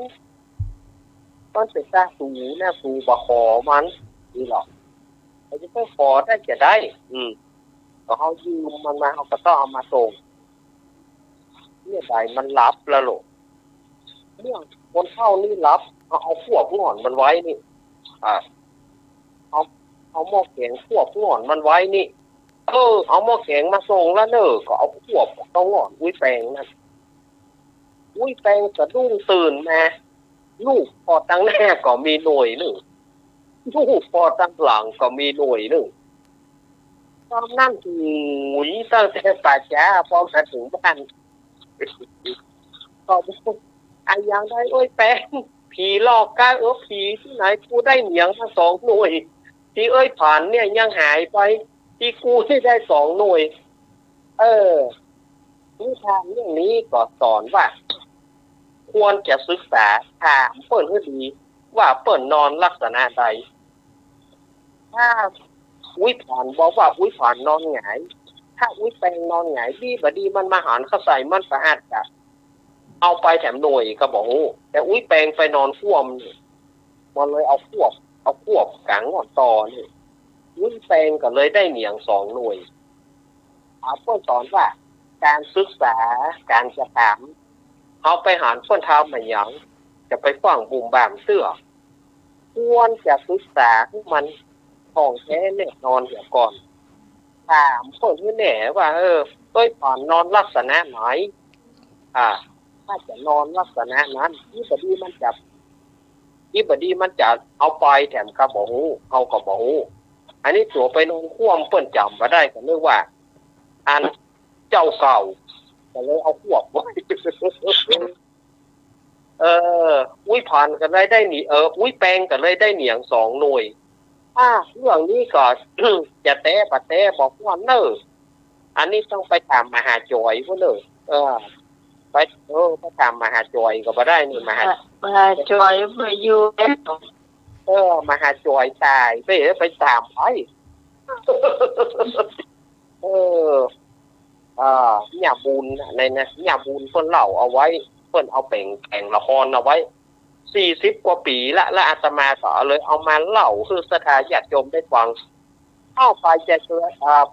F: เป็นตาสูเนี่ยสูบะขอมันนี่หรอกเขาจะไปขอได้จะได้ก็เขายืมมันมาเขาก็ต้องเอามาส่งเนี่ยใดมันรับแล้วหรอเนี่ยคนเข้านี่รับเอาพวกงอนมันไว้นี่เอาหม้อแกงควบงอนมันไว้นี่เอาหม้อแกงมาส่งแล้วก็เอาควบต้องงอนอุ้ยแปงนั่นอุ้ยแปงสะดุ้งตื่นมาลูกพอตั้งแน่ก็มีหน่วยหนึ่งลูกพอตั้งหลังก็มีหน่วยหนึ่งตอนนั่นหูยตั้งแต่ป่าช้าพอมาถึงบ้านก็อย่างได้แปงผีหลอกกาผีที่ไหนกูได้เหนียงมา2 หน่วยที่ผ่านเนี่ยยังหายไปที่กูที่ได้2 หน่วยนิทานเรื่องนี้ก็สอนว่าควรจะศึกษาถามเปิ้นให้ดีว่าเปิ้นนอนลักษณะใดถ้าอุ้ยผ่านบอกว่าอุ้ยผ่านนอนหงายถ้าอุ้ยแปงนอนหงายดีมันมาหารเข้าใส่มันสะอาดจ้ะเอาไปแถมหน่วยก็บอกแต่อุ้ยแปงไปนอนท่วมมันเลยเอาควบกลางงอนต่อนี่อุ้ยแปงก็เลยได้เหนียง2 หน่วยเพื่อนสอนว่าการศึกษาการจะถามเอาไปหารเพื่อนทำมาอย่างจะไปฟังบุ่มบามเสื้อควรจะศึกษาให้มันของแท้แน่นอนเดี๋ยวก่อนถามเพื่อนที่แน่ว่าผ่อนนอนลักษณะไหนถ้าจะนอนลักษณะนั้นที่บดีมันจะเอาไปแถมกระบอกเอากระบอกอันนี้ตัวไปนอนคว่ำเปิ้นจำมาได้ก็เรียกว่าอันเจ้าเก่าก็เลยเอาควบไว้อุ้ยผ่านกันได้หนีอุ้ยแปงกันเลยได้เหนียง2 หน่วยเรื่องนี้ก็ จะแต้ปะแต้บอกว่าอันนี้ต้องไปถามมหาจอยพุ่นไปถามมหาจอยก็บ่ได้นี่มหา
B: จอยไปอยู่
F: มหาจอยตายไปถามไป าบุญในนะญาบุญเพิ่นเล่าเอาไว้เพิ่นเอาแต่งละครเอาไว้40 กว่าปีละและอาตมาก็เลยเอามาเล่าคือสถาญาติโยมได้ฟังเข้าไปจะ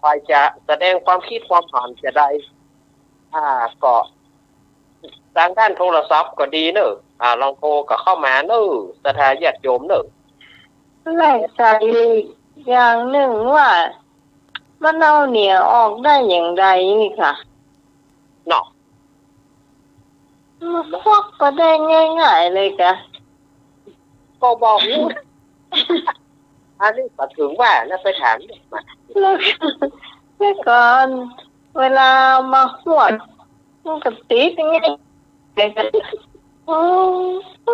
F: ไปจะแสดงความคิดความเห็นจะได้ก็ทางด้านโทรศัพท์ก็ดีเนอะลองโทรก็เข้ามาเนอะสถาญาติโยมเนอะ
B: แรกใจอย่างหนึ่งว่ามันเอาเหนียวออกได้อย่างไรนี่ค่ะ
F: เนาะ
B: มันควักก็ได้ง่ายๆเลยค่ะ
F: ก็บอกอยู่ อันนี้ก็ถึงว่านะไปถามเด็กมา
B: แล้วก่อนเวลามาหวดมันก็ติดอย่างเงี้ยเลยค่ะโอ้โห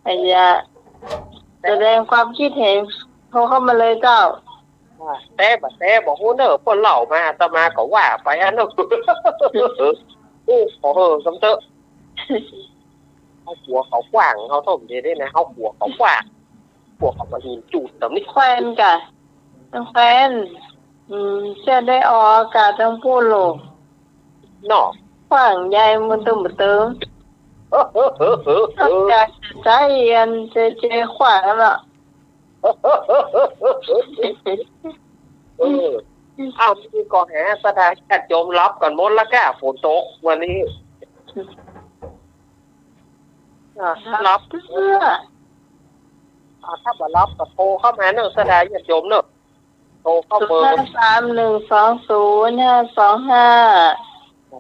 B: ไอ้ยาแสดงความคิดเห็นโทรเข้ามาเลยเจ้า
F: แต่บอกว่าเนอะคนเล่ามาอาตมาก็ว่าไปอันนั้นขอคำเตอะเขาหัวเขากว้างเขาต้มดีได้นะเขาหัวเขากว้างหัวเขามาหินจูดแต่นี่
B: แฟนกะแฟนจะได้ออกอากาศทั้งพูดโลก
F: เนาะ
B: ขวางใหญ่มันตึมเติมอยากใจเย็นเจขวางแล้ว
F: เอาที่ก่อนหาสถานจัดโยมรับก่อนมดละก้าฝนตกวันนี้รับเพื่อถ้ามารับก็โทรเข้ามาเนอะสถานจัดโยมเนอะโทรเข้าเบอร์
B: 5312025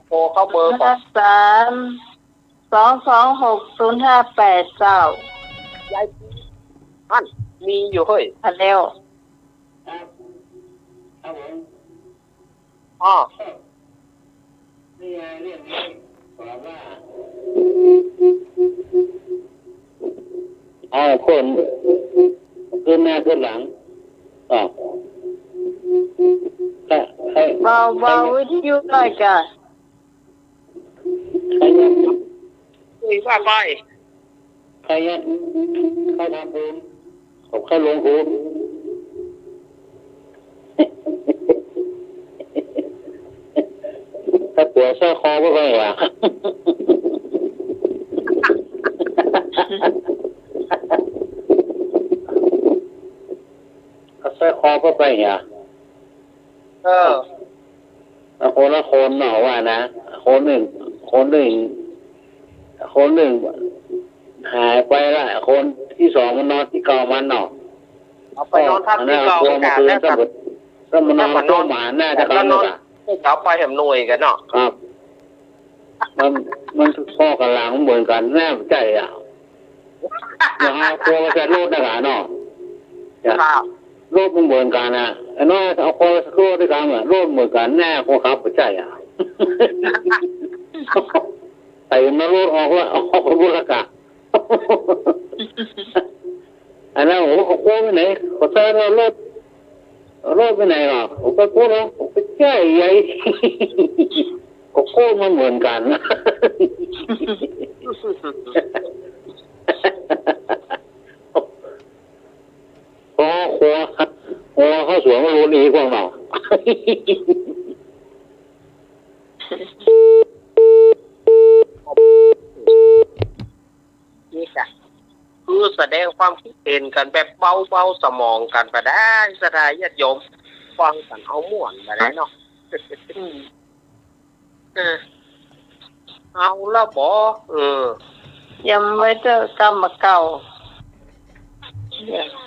F: โทรเข้าเบอร์
B: 5322608เจ้าย
F: ายอันมีอยู่เฮ้ย
B: ฮัลโหล
E: นี่ไงเรื่องนี้บอกว่าคนขึ้นหน้าขึ้นหลัง
B: เบาวิทยุหน่อยกัน
F: คุยว่าไป
E: ใครเนี่ยใครทำภูมิผมใครลงภูมิถ้าปวดแท้คอก็ไม่ว่าถ้าแท้คอก็ไปเนี่ยคนละคนหน่อว่านะคนหนึ่งหายไปละคนที่สองมันนอนที่เก่ามันหน่อ
F: เอาไปนอนทับที่เก่ากันแล้ว
E: ก็มันนอนหมาหน้าจะกันเลยอ่ะ
F: เอาไปแถมหน่วยกันเนาะ
E: ครับมันพ่อกับหลังเหมือนกันแน่ใจอ่ะอย่างตัวจะรูดนะคะเนาะรูดมันเหมือนกันนะไอ้น้อยเอาคนรูดด้วยกันอ่ะรูดเหมือนกันแน่คนขับใจอ่ะแต่มารูดออกแล้วออกบุรกะอันนั้นโอ้เขาโค้งไปไหนเขาใช้รถไปไหนหรอผมไปโค้งแล้วผมไปแก้ใหญ่ก็โค้งมันเหมือนกันนะพอหัวเขาสวมมาลุ้นอีกว่าเนาะ
F: นี่จ้ะคือแสดงความคิดเห็นกันแบบเบาๆสมองกันไปได้สถานญาติโยมฟังกันเอาม่วนไปได้เนาะเอาละบ่
B: ยังไม่เจอกรรมเก่า
D: เวลา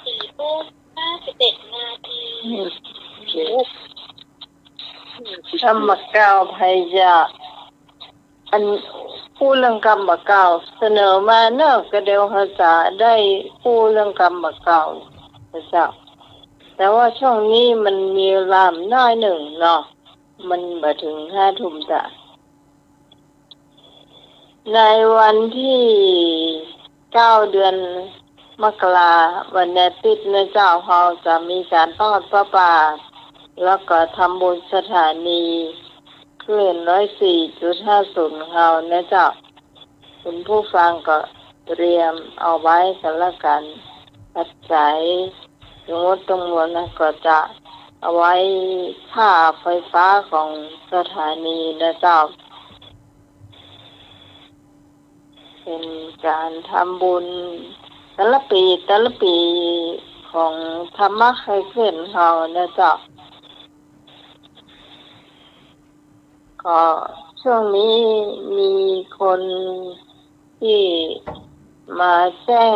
D: 4:57 นาที
B: กรรมเก่าพยาอันผู้เรื่องกรรมเก่าเสนอมาเนอะกระเดียวภาษาได้ผู้เรื่องกรรมเก่าพระเจ้าแต่ว่าช่วงนี้มันมีลามน้อยหนึ่งเนาะมันมาถึง5 ทุ่มจ้ะในวันที่9 เดือนมกราวันอาทิตย์นะเจ้าเราจะมีการทอดพระป่าแล้วก็ทำบุญสถานีคลื่น104.50เฮานะเจ้า คุณผู้ฟังก็เตรียมเอาไว้กันละกันปัจจัยสมมติตรงนู้นนะก็จะเอาไว้ค่าไฟฟ้าของสถานีนะเจ้าเป็นการทำบุญแต่ละปีของธรรมะใครขึ้นเฮานะเจ้าก็ช่วงนี้มีคนที่มาแจ้ง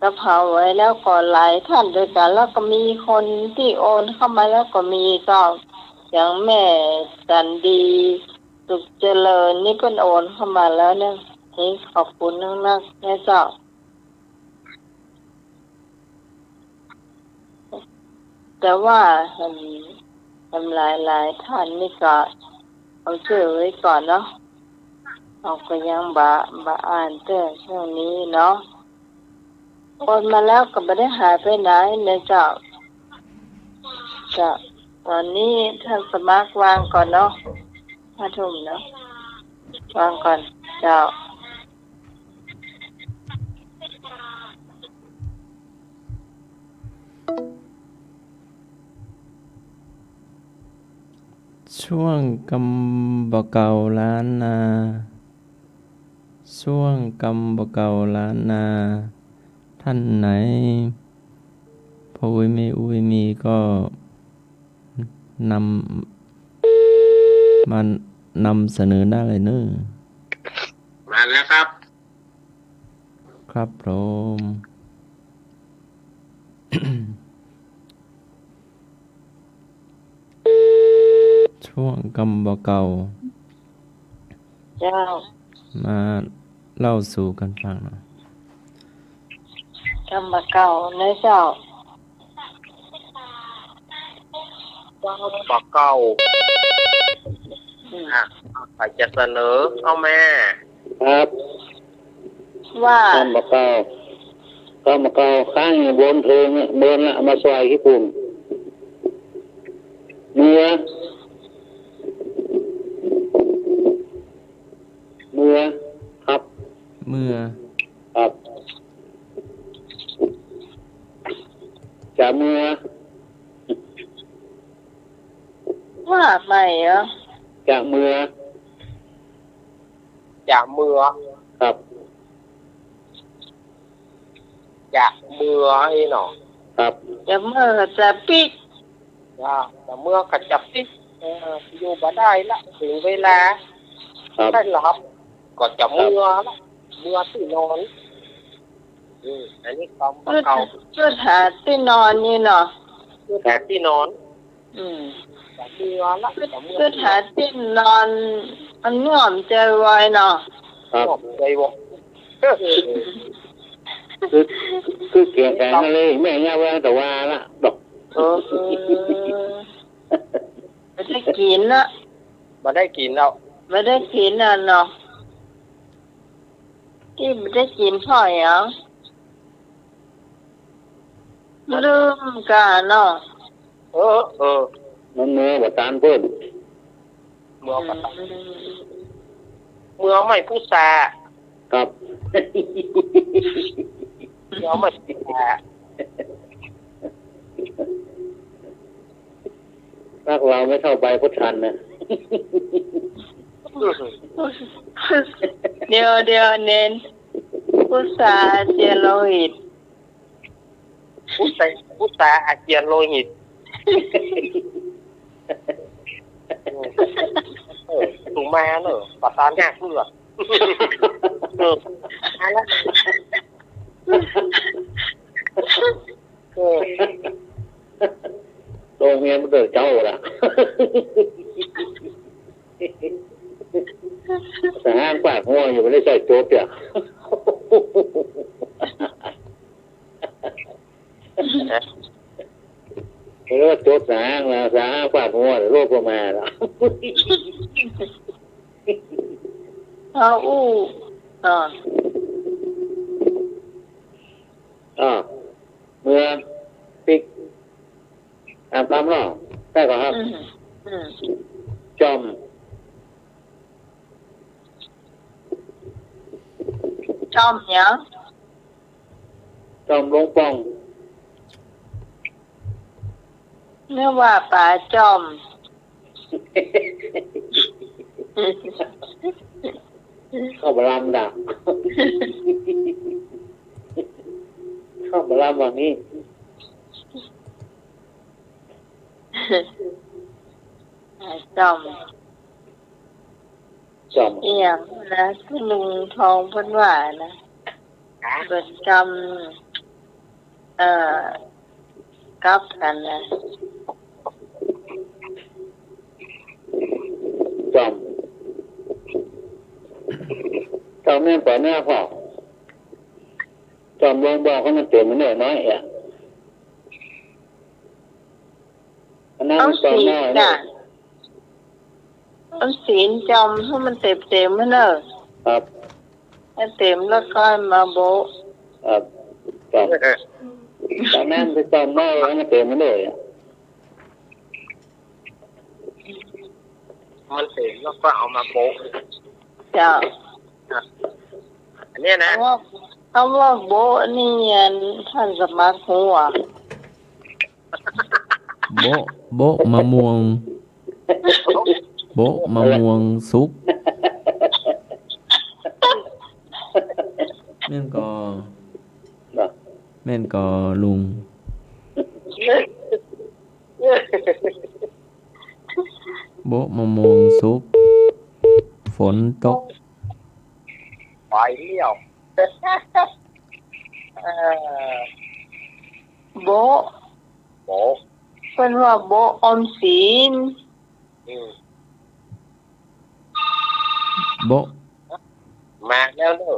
B: กระเพราไว้แล้วก็หลายท่านด้วยกันแล้วก็มีคนที่โอนเข้ามาแล้วก็มีเจ้าอย่างแม่จันดีสุขเจริญนี่เป็นโอนเข้ามาแล้วเนี่ยนี่ขอบคุณนักๆนะเจ้าแต่ว่าทำหลายท่านนี่ก็เอาชื่อไว้ก่อนเนาะเราก็ยังบะอ่านเตื้อช่วงนี้เนาะโอนมาแล้วก็ไม่ได้หายไปไหนนะเจ้าตอนนี้ท่านสมัครวางก่อนเนาะ5 ทุ่มเนาะวางก่อนเจ้า
A: ช่วงกำบ่เก่าล้านนาช่วงกำบ่เก่าล้านนาท่านไหนพออุ้ยไม่อุ้ยมีก็นำเสนอได้เลยเนอะ
F: มาแล้วครับ
A: ครับผม ช่วงกำบ่เก่า
B: เจ้า
A: มาเล่าสู่กันฟังหน่อย
B: กำบ่เก่านะเจ้า
F: บอกเก่าใครจะเสนอเอาแม่
E: ครับ
B: ว่า
E: ก็มาเก่าข้างบนเพลิงเบิร์นละมาซอยที่ปุ่มเมื่อครับ
A: เมื่อ
E: ครับจะเมื่อ
B: ว่าใหม่เหรอ
E: จะเมื่อ
F: ครับจะเมื่อไอ้หนอ
E: ครับ
B: จะเมื่อจะปิก
F: จะเมื่อก็จะปิกอยู่บ่ได้ละถึงเวลาได้หลับก็จะเมื่อละเมื่อที่นอนอันนี้คำเก่า
B: ชุดหาที่นอนนี่เนาะ
F: ชุดหาที่นอนจะเมื่อละ
B: ชุดหาที่นอนมันง่วงใจไวเนาะ
F: ง่วงใจวะ
E: คือเกี่ยวกันเลยแม่ย่าว่าแต่ว่าละดอก
B: ไม่ได้กินนะ
F: ไม่ได้กินแล้ว
B: ไม่ได้กินน่ะเนาะที่ไม่ได้กินพ่ออย่างลืมกันเนาะ
E: มันเมื่อว่าตานเพิ่น
F: เมื่อไม่ผู้ชา
E: ครับ
F: เมื่อไม่ผู้ชา
E: ถ้าเราไม่เข้าไปพุทธันนะ
B: เดี๋ยวเน้นผู้ชาเจยโลหิต
F: ผู้ชาอาเจียนโลหิตถูกมาเนอะปัตตานแง่เลือดแล้ว
E: โรงเรียนมันเกิดเจ้าล่ะแต่ห้างปากหัวอยู่ไม่ได้ใส่โจ๊กเนี่ยเรียกว่าโจ๊กสางนะสางปากหัวโรคประมาณละเมื่อปิกอาบน้ำหรอได้ก่อนครับจอม
B: อมหยัง
E: จอมลงป่อง
B: เนื้อว่าป่าจอม
E: เข้าบารามดักเข้าบารามวันนี้
B: ป่าจอม
E: จอม
B: อีหยังนะที่ลุงทองเพิ่นว่านะเบิดกรรมกลับกันนะ
E: จอมแม่นต่อหน้าพ่อจอมลงบอกเขามันเต็มมันน้อยอ่ะอันนั้น
B: เอา
E: มันจอม
B: ศีล
E: น้อย
B: จ้ะ
E: นะ
B: เอาศีลจอมให้มันเต็มๆมันเนอะ
E: ครับ
B: ให้เต็มแล้วก็มาโบะ
E: ครับจอมตอนนั้นไปจอมน้อยมันเต็มมันเลยอ่ะ
F: มันเสร็จแล้วก็เอามาโปะ
B: จ้ะ
F: อันเนี้ยนะ
B: คำว่าโบะนี่อันท่านสมัครหัว
A: โบะมะม่วงโบะมะม่วงสุกแม่นก็ลุงโบะมะม่วงสุกฝนตก
F: ไปเลี้ยว
B: โบะ
F: โบะ
B: เป็นว่าโบะออมสิน
A: โบะ
F: มาแล้วเนอ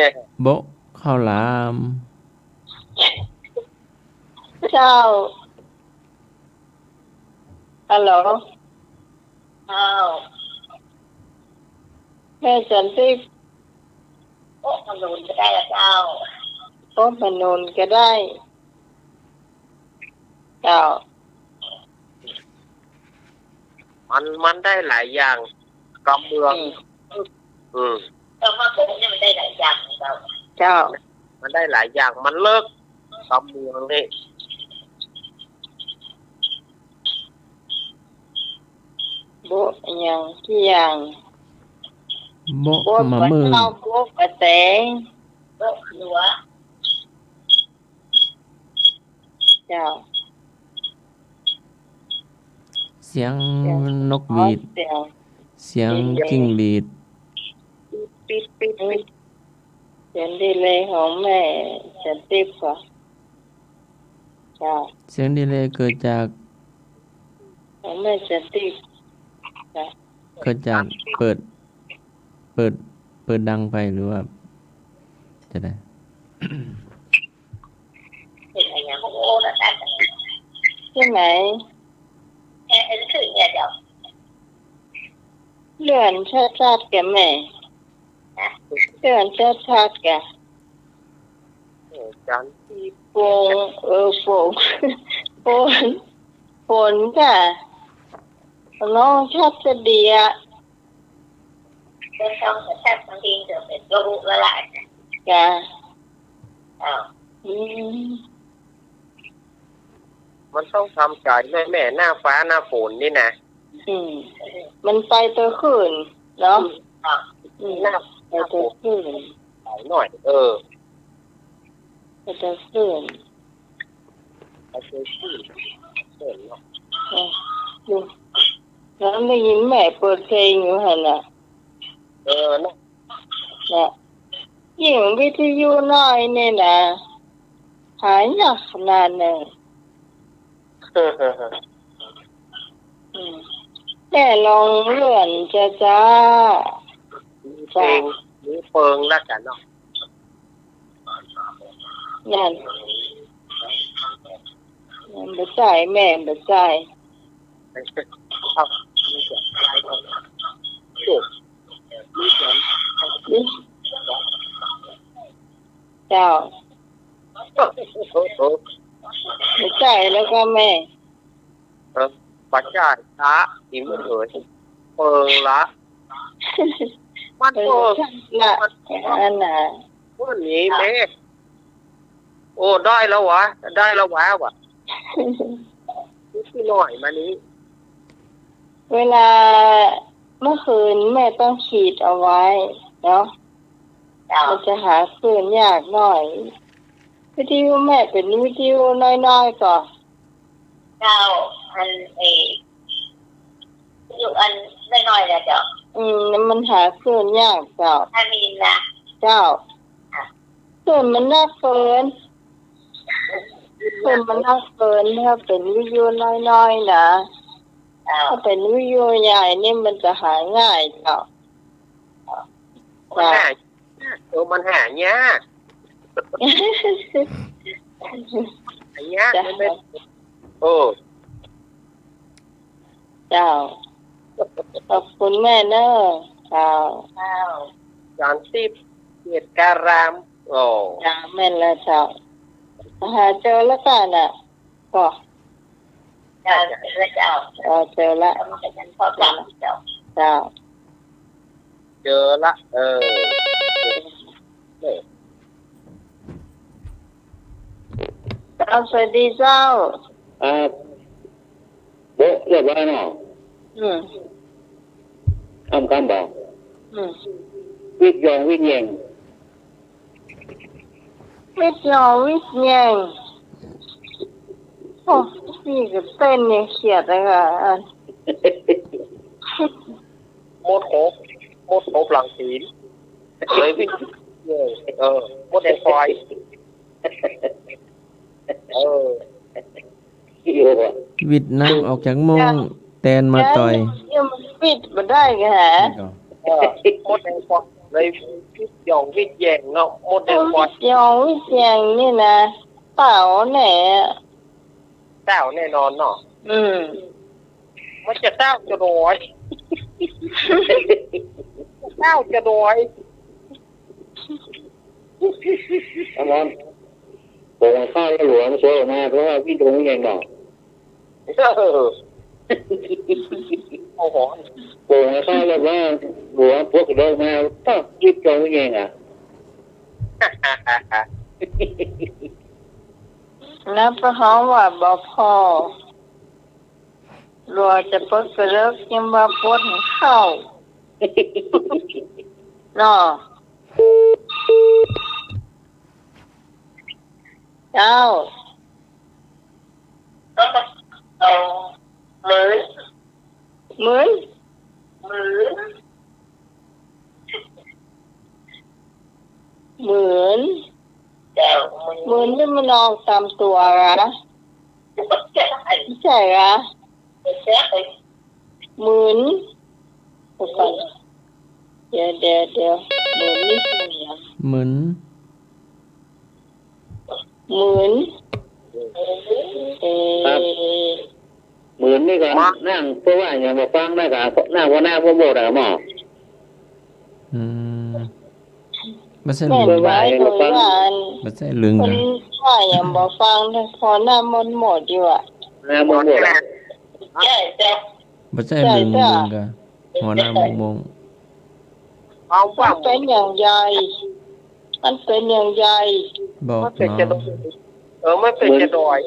F: ะ
A: โบะข้าวหลาม
B: เจ้าฮัลโหลแม่สันติโอ้พนนก็ได้ละเจ้าโอ้พนนก็ได้เจ้า
F: มันได้หลายอย่างกำเมือง
B: เ
F: แต่
B: ว่าโบเนี่ยมันได้หลายอย่างเจ้า
F: มันได้หลายอย่างมันเลิกกำเมืองนี่
B: โบอย่างที่อย่าง
A: โบะ
B: โบ
A: มะ
B: ปะ
A: มือ
B: เนาโบปะแตงโบหลัวเจ้า
A: เสียงนกหวีด เสียงจิ้งหรีด
B: ปิดเสียงดีเลยของแม่ฉันติบก่อนเจ้า
A: เสียงดีเลยเกิดจาก
B: ของแม่ฉันติบจ้ะ
A: เปิดดังไปหรือว่าจะได้
B: เป็นอะไรอย่างโอ้ละจ้ะใช่ไหมเลื่อนชาติแกแม่เลื่อนชาติแก
F: จัน
B: ฝนค่ะน้องชอบจะดีอ่ะต้องจะแทบบางทีเดี๋ยวเป็นโรคละลายจ้ะ
F: มันต้องทำใจแม่หน้าฟ้าหน้าฝนนี่นะ
B: มันไปตัวคืนเนาะหน้าไปตัวคืน
F: หน่อย
B: ไปตัวคืน
F: เอาไปชื่อเนาะ
B: แล้วได้ยินแม่เปิดเพลงอยู่หันน่ะ
F: นะ
B: ยิ่งวิทยุน้อยเนี่ยนะหายหนักขนาดนึงแม่ลองเลื่อนจ้า
F: มีเปิงแล้วกันเนาะ
B: นั่นบ่ใส่แม่บ่ใส่เจ้าบ่ใส่แล้วก็แม่
F: ปัจจัยช้าอิ่มเลยเปิงละมันเปิง
B: ละอันน่ะ
F: วันนี้แม่โอ้ได้แล้ววะได้แล้ววะนี่หน่อยมานี้
B: เวลาเมื่อคืนแม่ต้องขีดเอาไว้เนาะมันจะหาคืนยากหน่อยวิทยุแม่เป็นวิทยุน้อยๆก่อน
D: เจ้าอันอยู่อันน้อยๆนะเจ้า
B: มันหาคืนยากเจ้า
D: ถ้ามีนะ
B: เจ้าคืนมันน่าเกินคืนมันน่าเกินถ้าเป็นวิทยุน้อยๆนะถ้าเป็นวิทยุใหญ่นี่มันจะหาง่ายเจ้า
F: มันหายากหายากไม่
B: เจ้าขอบคุณแม่เนอะเจ้า
F: จานทิพย์เกียรติการามโอ้
B: จ้าแม่แล้วเจ้าหาเจอแล้วกันน่ะก็
D: เจอแล้วเจ้า
B: เจอแล้ว
D: พ่อเจ้า
B: เจ้า
F: เจอละ
B: สวัสดีเจ้า
E: โบ๊ะเรียบร้อยเนาะคำบอกวิทยองวิทยง
B: วิทยองวิทยงโอ้พี่ก็เต้นเนี่ยเขียดเลยค่ะ
F: มดโหหลังศีลเลยวิทมดแดงไฟ
A: วิดนั่งออกจากมงแตนมาต่อย
B: วิดมาได้ไงฮะ
F: มดแดงไฟเลยวิทยองวิทยงเนาะมดแดงไฟ
B: ยองวิทยงนี่นะเต่าแ
F: น่นอนเนาะมันจะเต้าจะรวยเต้าจะรวย
E: ผมข้าวหลวงสวยมากเพราะว่าพี่ตรงนี้เองเนาะ
F: โอ้โห
E: ผมข้าวแล้วว่าหลวงพวกเดินมาต้องยึดตรงนี้เองอ่ะ
B: นับประหารว่าบอกพ่อรัวจะปดกระเลิกยังมาปวดเข้าเนาะเจ้า
D: เหมือนเหมือน
B: นี่มันนองตามตัวนะใช่เหรอเหมือนเดี๋ยวเหมือนนี่
A: เหมือน
E: เหมือนนี่ก่อนนั่งเพราะว่าอย่างมาฟังได้กับหน้าว่าหน้าว่าโบดอะหมอ
A: ไม่ใช่ลืมไม่ใช่ลืมนะ
B: ถ้าอย่างบอกฟังพอหน้ามันหมดอยู่อ่ะ
E: หน้ามันหมด
A: ไม่ใช่ลืมกันหัวหน้ามง
B: มันเป็นอย่างใหญ่
A: บอก
F: ไม่เป็นจะไม่เป็นจะดอย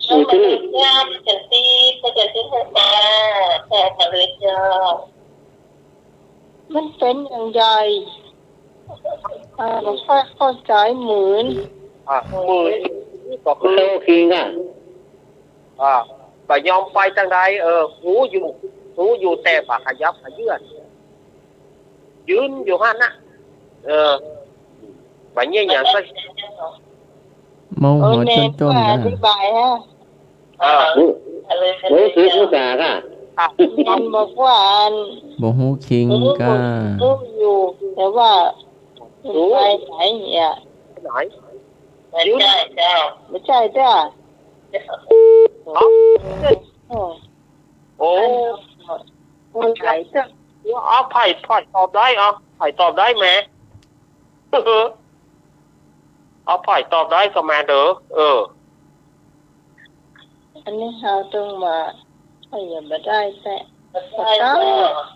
D: จะตีแต่เลยเจอ
B: มันเป็นอย่างใหญ่เราค่อยเข้าใจเหมือน
F: ก็คือ
E: โลคิงอ่ะ
F: ไปยอมไปทางใดหูอยู่แต่ปากขยับขยื่นยืนอยู่หันน่ะไปเงี้ยอย่างก็
A: มองหัวจน
B: อธิบายฮะ
E: ซื้อผู้สาค่ะ
B: มันบอกว่า
A: บอกหูคิงก็
B: รู้อยู่แต่ว่าไปไหนเนี่ย
F: ไหน
D: ไม่ใช่เจ้า
F: โอ้
B: คนไหนเจ้า
F: ไผ่ตอบได้ไผ่ตอบได้ไหมไผ่ตอบได้ก็มาเด้อ
B: อันนี้เราต้องมาอย่ามาได้แต่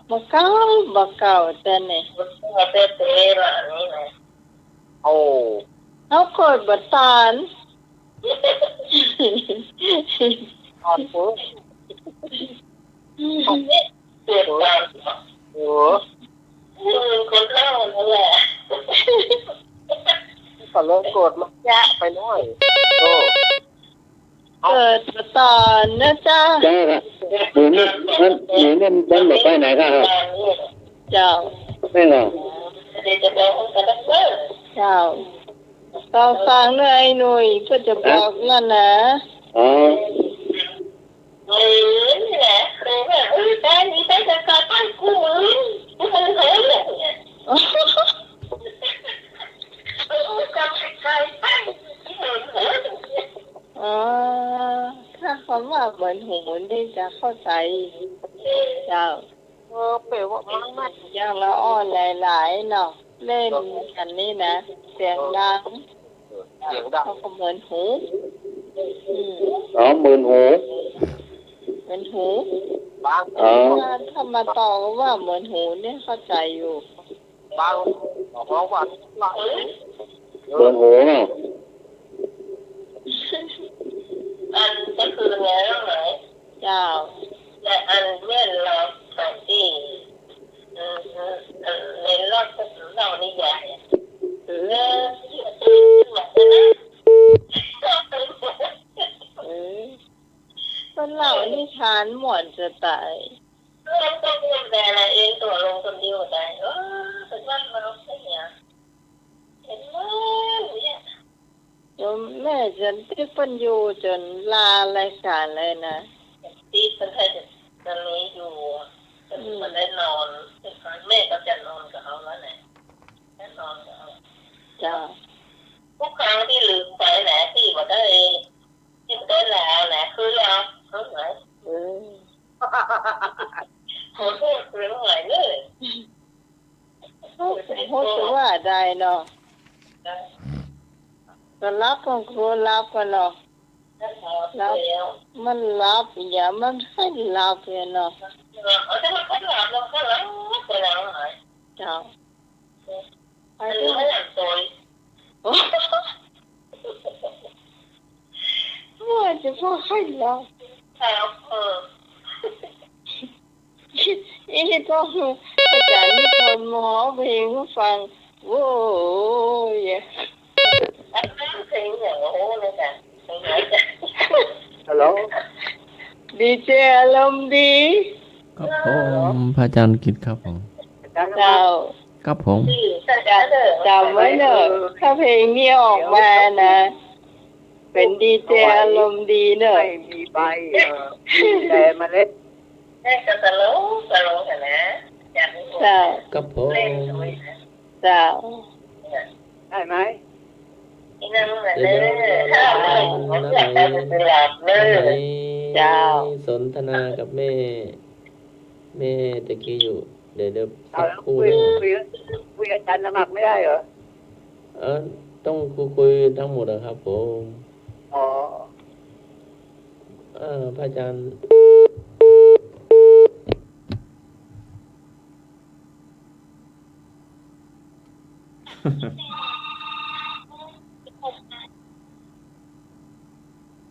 B: มาเก้าแต่เนี่ย
D: เตะละนี่ไง
F: โอ้
B: เขาเกิดบัตาน
F: ตอนปุ๊บ
D: เกิดมา คนเล่านั่นแหละ
F: ก็เริ่มโกรธมันยะไปหน่อย
B: เกิดบัตานนะจ๊ะ
E: ใช่ครับหนูนี่มันแบบไปไหนครับ
B: เจ้า
E: ไม่หรอก
D: เดี๋ยวจะไปห้องกระดับเบอร์
B: เจ้าเราฟังเลยไอ้หนุ่ยก็จะบอกนั่นนะ
E: อ๋อ
D: นี่แหละเลยว่าแต่นี่แต่จะกลับไปกูมันเหนื่อยเลยเนี่ยจำใครไป
B: ถ้าคำว่าเหมือนหูนี่จะเข้าใจเจ้า
F: แปลว่ามันไม่
B: อย่างละอ้อนหลายๆเนาะเล่นกันนี่นะเสียงดัง
F: เสียงดัง
B: เขาก็เหมือนหู
E: อ๋อหมื่นหู
B: เป็นหู
F: บาง
E: อ๋อ
B: ถ้ามาต่อว่าเหมือนหูเนี่ยเข้าใจอยู่
F: บางเพราะว่าหลาย
E: หมื่นหูเนาะ
D: อันก็คือไงรู้ไหม
B: เจ้า
D: แต่อันเมื่อเราไปที่ในรอบเรานี่ใหญ่
B: คนเล่านิทานหมวนจะตาย
D: เราต้องเรียนแต่ละเองตัวลงคนเดียวได้เป็นวันเราเนี่ยเห็นไหมเนี่ย
B: จนแม่จนที่เพิ่นอยู่จนลารายการเลยนะ
D: ที่ประเทศจะนี้อยู่มันได้นอนแม่ก็จะนอนกับเขาแล้วเนี่ยได้นอนกับเขา
B: จ้า
D: ทุกครั้งที่ลืมไปแหละที่บอกได้ที่ได้แล้วแหละคือเราเขาไหนเขาพูดเรื่องไหนเลย
B: พูดว่าได้เนาะก็รับของครูรับกันเนาะรับมันรับอย่ามันให้รับเนาะ
D: แต่มันก็หลับเราก็หลับไปแล้วหาย
B: เจ้า
D: อันนี้ไม่หลับตัว
B: ว่าจะพูดให้รับ
D: ครับ
B: อีกต้องอาจารย์นิพนธ์หมอเพลงก็ฟังโอ้ย
D: อันนั้นเพลงอย่างโอ้เลยจ้ะเพลงไหนจ้ะ
E: ฮัลโหล
B: ดีเจอารมณ์ดี
A: ครับผมพระอาจารย์กิตครับผม
B: เจ้า
A: ครับผม
B: จำไว้เนอะถ้าเพลงนี้ออกมานะเป็นดีเจอารมณ์ดีเนอะ
E: ไม่มีใบแต่มาเล็ด
D: แม่ก็ตะลุกันนะอย่างนี้
B: เจ้า
A: ครับผม
D: เล่นสวยนะ
B: เจ้า
E: ได้ไหม
D: อีนั่นแหละเลยถ้าไม่อยากได้เป็นหลับเลย
B: เจ้า
A: สนทนากับแม่ตะกี้อยู่ เดี๋ยว
E: เอา
A: สัก
E: แล้ว
A: ครู่
E: คุยอาจารย์สมัครไม่ได้เหรอ
A: ต้องคุยทั้งหมดนะครับผม
E: อ๋อ
A: พระอาจารย์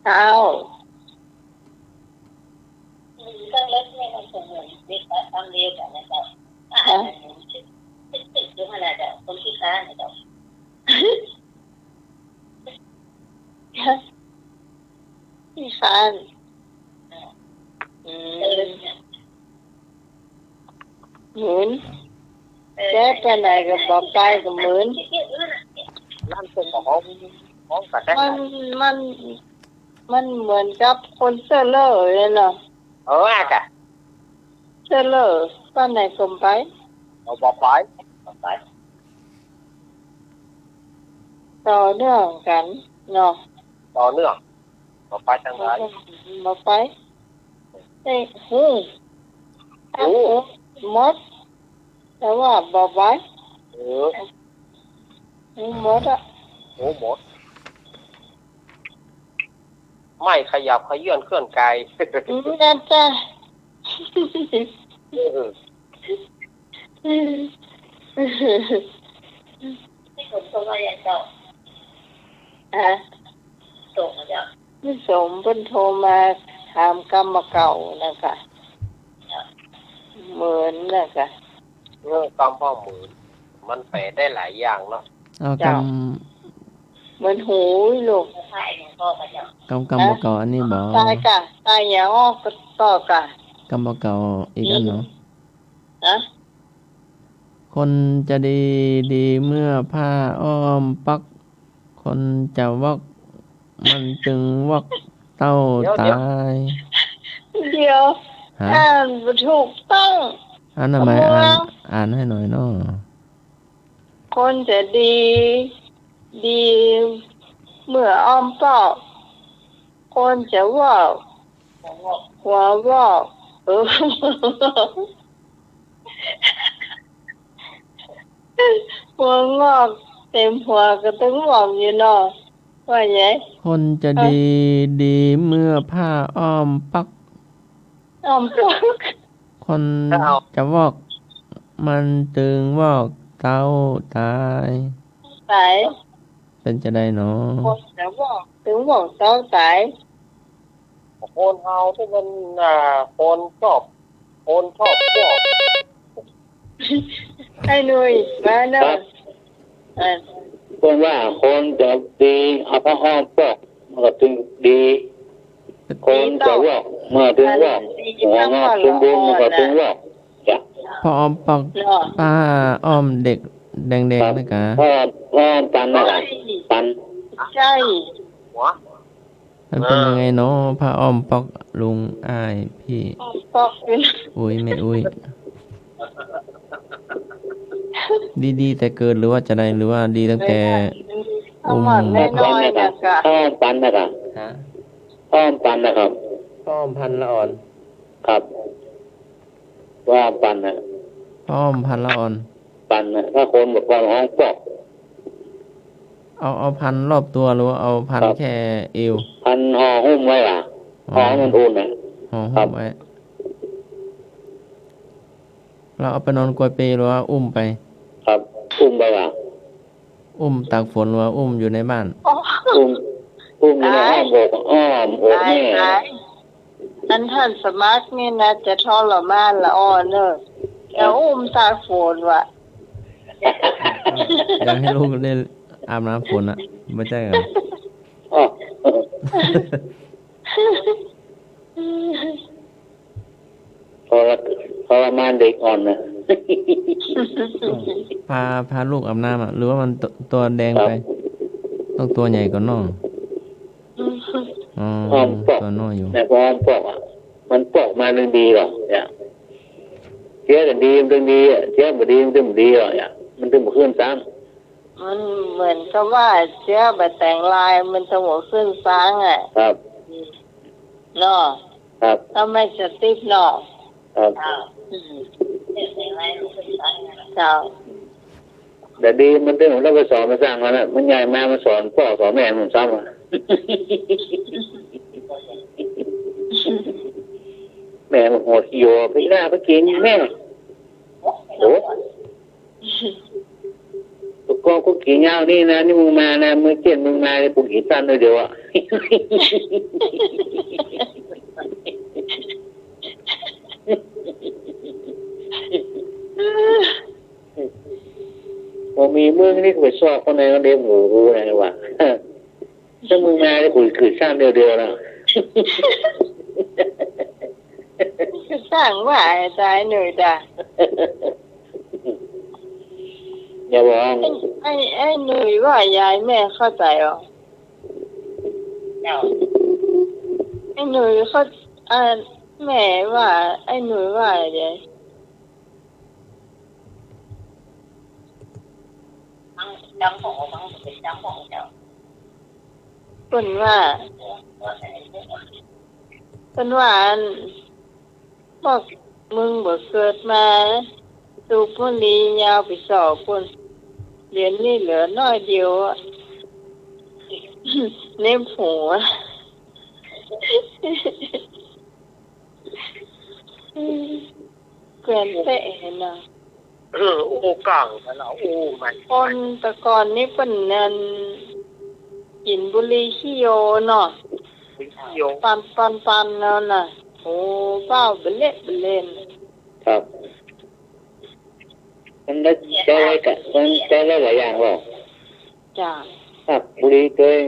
B: เจ้า
D: ก็เล็กไม่ต้องสมุนเด็กทำเรียวกันนะครับติดอยู่ขนาดคนที่ค้าเนี่ย
B: พี่คันหมุนแจ๊ไปไหนก็บอกไปก็หมุน
F: นั่นเป็นของกระแทก
B: มันเหมือนกับคนเสื้อเลอะเลยเนาะ
F: กะ
B: เสื้อเลอะป้าไหนกลมไป
F: เราบอกไป
B: ต่อเนื่องกันเนาะ
F: ต่อเนื่องต่อไปทางไหน
B: บอกไปเอ้หูหมดแต่ว่าบอกไปหมดอะ
F: หมดไม่ขยับขยื่นเคลื่อนกาย
B: นั่นจ้ะ
D: ผมก็ว่าอย่างเจ้า
B: ฮะ
D: ส่งเจ้า
B: พี่สมเพิ่นโทรมาถามกรรมเก่านะคะเหมือนนะคะ
F: เรื่องกำพ่อหมือมันแปลได้หลายอย่างเนาะ
A: เอาก
B: เหมือนหูลูก
D: ถ้าไอ้หลวงพ่อก็เจ้า
A: ำบ่เก่าอันนี้บ่
B: ตายกะตายอย่างอ้อก็ต่อกะ
A: กำบ่เก่าอีกอันเนาะ
B: ฮะ
A: คนจะดีเมื่อผ้าอ้อมปัก คนจะวอกมันจึงวอกเต้าตาย
B: เดี๋ยว
A: ฮะ
B: อ่านบ่ถูกต้อง
A: อันทำไมอ่านให้หน่อยเนาะ
B: คนจะดีเมื่ออ้อมปอกคนจะวอกหัววอกหัวงอกเต็มหัวก็ต้องงอกอยู่เนาะว่าไง
A: คนจะดีเมื่อผ้าอ้อมปัก
B: อ้อมปอก
A: คนจะวอกมันจึงวอกเต้าตาย
B: ตาย
A: เป็นจะได้เนาะ
B: คนจะวอกถึงวอกเต้าตาย
F: คนเฮาที่มันคนชอบบอก
B: ให้หนุ่ยมาเนาะอ่า
E: คนว่าคนจะดีเอาพระอ้อมปอกมันก็ถึงดีคนจะวอกเมื่อถึงวอกหัวงอกสมบูรณ์มันก็ถึงวอกจ้ะ
A: พออ้อมปัก
B: เนาะ
A: ป้าอ้อมเด็กแดงๆนะกะ
E: พ่อปันนะครับปัน
B: ใช่
F: หัว
A: มันเป็นยังไงเนาะผ้าอ้อมปักลุงอ้ายพี่
B: อ้อมปอกเป็น
A: อุ้ยแม่อุ้ยดีแต่เกิดหรือว่าจะได้หรือว่าดีตั้งแต่
B: เอาหมอนน้อยๆนะคะ
E: พ่อปันนะครับ
A: ฮะ
E: พ่อปันนะครับ
A: พ่ออ้อมพันละอ่อน
E: ครับว่าปันนะ
A: พ่ออ้อมพันละอ่อน
E: ปันนะถ้าคนบอกว่าอ้อมปอก
A: เอาพันรอบตัวหรือว่าเอาพันแค่เอว
E: พันห่อหุ้มไว้ล่ะห่อให้มันอุ่นนะ
A: ห่อ
E: ครั
A: หุ้
E: บ
A: มไว้เราเอาไปนอนกวยเปหรือว่าอุ้มไป
E: ครับอุ้มไปล่ะ
A: อุ้มตากฝนหรือว่าอุ้มอยู่ในบ้าน
E: อุ้มในอ้อมอกอ้อมอกแม่
B: อันท่านสมัครนี่นะจะทรมานละอ่อนเนอะแล้วอุ้มตาฝนว่ะ
A: อยากให้ลูกได้อาบน้ำฝนอ่ะไม่ใช่เหรอ
E: อ้อทรมานเด็กอ่อนนะ
A: พาลูกอาบน้ำอ่ะหรือว่ามันตัวแดงไป ต้องตัวใหญ่กว่าน้องอ๋อ
E: อ้อมปอก
A: ตัวน้อยอยู่
E: แต่พออ้อมปอกอ่ะมันปอกมาเรื่องดีหรอกเนี่ยเชื่อแต่ดีมันเรื่องดีอ่ะเชื่อบ่ดีมันเรื่องบ่ดีหรอกเนี่ยมันถึงบ่ขึ้นซ้ำ
B: มันเหมือนกับว่าเชื้อแบบแต่งลายมันจะหัวขึ้นฟ้างอ่ะ
E: ครับ
B: เนาะ
E: ครับ
B: ถ้าไม่สติ๊กเนาะ
E: ครับ
B: เจ้า
E: แต่ดีมันถึงเราไปสอนมาสร้างมันอ่ะมันใหญ่มามาสอนพ่อสอนแม่มันซ้ำอ่ะ แม่มันโหดโยไปหน้าไปกินแม่โอ้ตัวกองกูกี่เงานี่นะนี่มึงมานะมึงเจ็ดมึงมาเลยกูกี่ตันเลยเดียวอ่ะ พอมีมึงนี่กูไปสอบคนไหนก็เลี้ยงหมูกูไงวะถ้ามึงมาเลยกูคือสร้างเดียวแล้ว
B: สร้างว่าไอ้ตายหน่อยจ้ะ
E: อย่าบอก
B: ไอ้หนุ่ยว่ายายแม่เข้าใจหรอไอ้หนุ่ยเขาแม่ว่าไอ้หนุ่ยว่าอะไร
D: จำของมันเป็นจำของเจ้า
B: เป็นว่าบอกมึงบ่เกิดมาสูบบุหรี่ยาวไปสอบคนเรียนนี่เหลือน้อยเดียวอะ เน้มหัวเกวียนเตะเห็นนะ
F: อู้กังแล้วอู้มัน
B: คนแต่ก่อนนี่เป็นนันกินบุหรี่ขี้โยเนาะ
F: วิโย
B: ปันแล้วน่ะโอ้เป้าเบลเล่น
E: ครับมันได้ใช้อะไรกันมันใช้หลายอย่างหรอ
B: จ้า
E: ครับบุรีเคย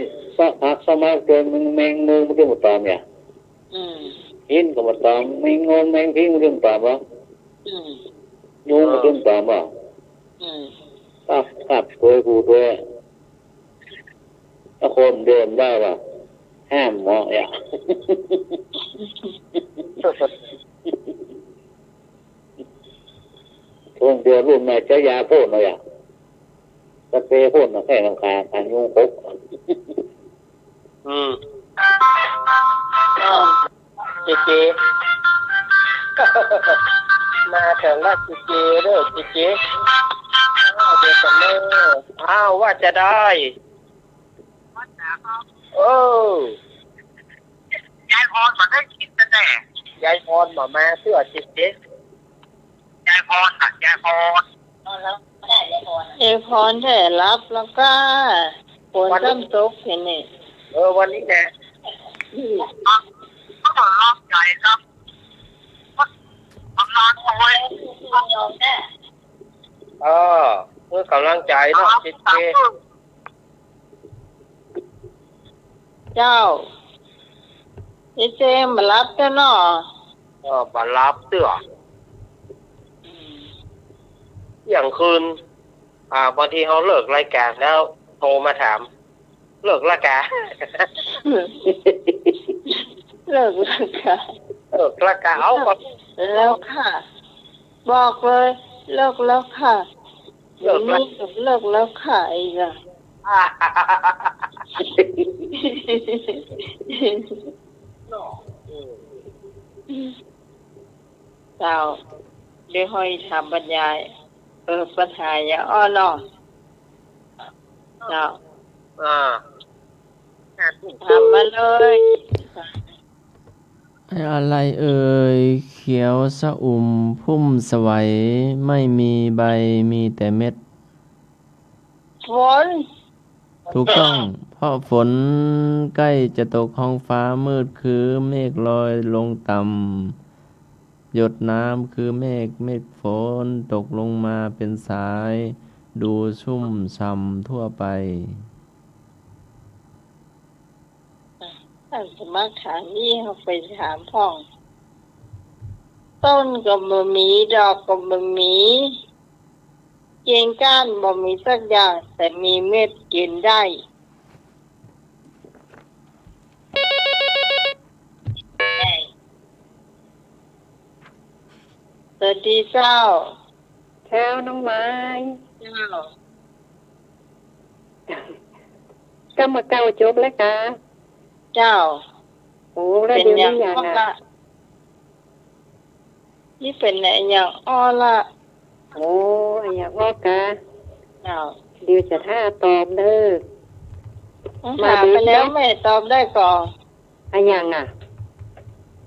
E: พักสมัครเคยมึงแมงมือมันก็หมดตามเนี่ย หินก็หมดตามแมงงงแมงพิงมันก็หมดตามวะยุงมันก็หมดตามวะครับเคยกูด้วยถ้าคนเดินได้วะห้ามหมออ่ะคนเดินรุ่นไหนใช้ยาพ่นเลยอ่ะสเปรย์พ่นแค่ลำคาทางยุงปุ๊บ
F: เจมาแถวราชเจเด้อเจเดี๋ยวกันเนอะอ้าวว่าจะได้ยายพรมาได้กินแต่แน่ยายพรมาเสื้อเจยายพรน่ะยายพร
B: เอพรแท้รับแล้วก็ฝนเริ่มตกเห็นนี่
F: วันนี้แน่ก็ต้องรอบใหญ่ครับกำลังโอยเมื่อกำลังใจเนาะเจ
B: เจ้าเจมารับเจ้าเนาะ
F: บัลลับเตื้อย่างคืนบางทีเขาเลิกรายการแล้วโทรมาถามเลิกรายการ
B: เลิกแล้วค่ะ
F: เลิกรายการเอาก็
B: แล้วค่ะ บอกเลยเลิกแล้วค่ะเดี๋ยวนี้เลิกแล้วค่ะอีกอ่ะเจ้าเดี๋ยวให้ทำบรรยายปัญหาอย่าอ้อนอเจ้าทำมาเลย
A: อะไรเอ่ยเขียวสะอุ่มพุ่มสวัยไม่มีใบมีแต่เม็ด
B: ฝน
A: ถูกต้อง เพราะฝนใกล้จะตกท้องฟ้ามืดคือเมฆลอยลงต่ำหยดน้ำคือเมฆฝนตกลงมาเป็นสายดูชุ่มช่ำทั่วไป
B: ท่านสมัครถามนี่เขาไปถามพ่อง ต้นก็บ่มีดอกก็บ่มีเกิ่งก้านบ่มีสักอย่างแต่มีเม็ดกินได้สวัสดีเจ้า
G: เช้าน้องไม้
B: เจ้า
G: ก็มาเก้าจบแล้วกะ
B: เจ้า
G: โอ้แล้วเดี๋ยวนี้อย่างอ่ะ
B: นี่เป็นอย่างอ้อละ
G: โอ้อย่างว่ากะ
B: เจ้า
G: เดี๋ยวจะท่าตอบเด้อ
B: ถามไปแล้วแม่ตอบได้ก่อน
G: อย่างอ่ะ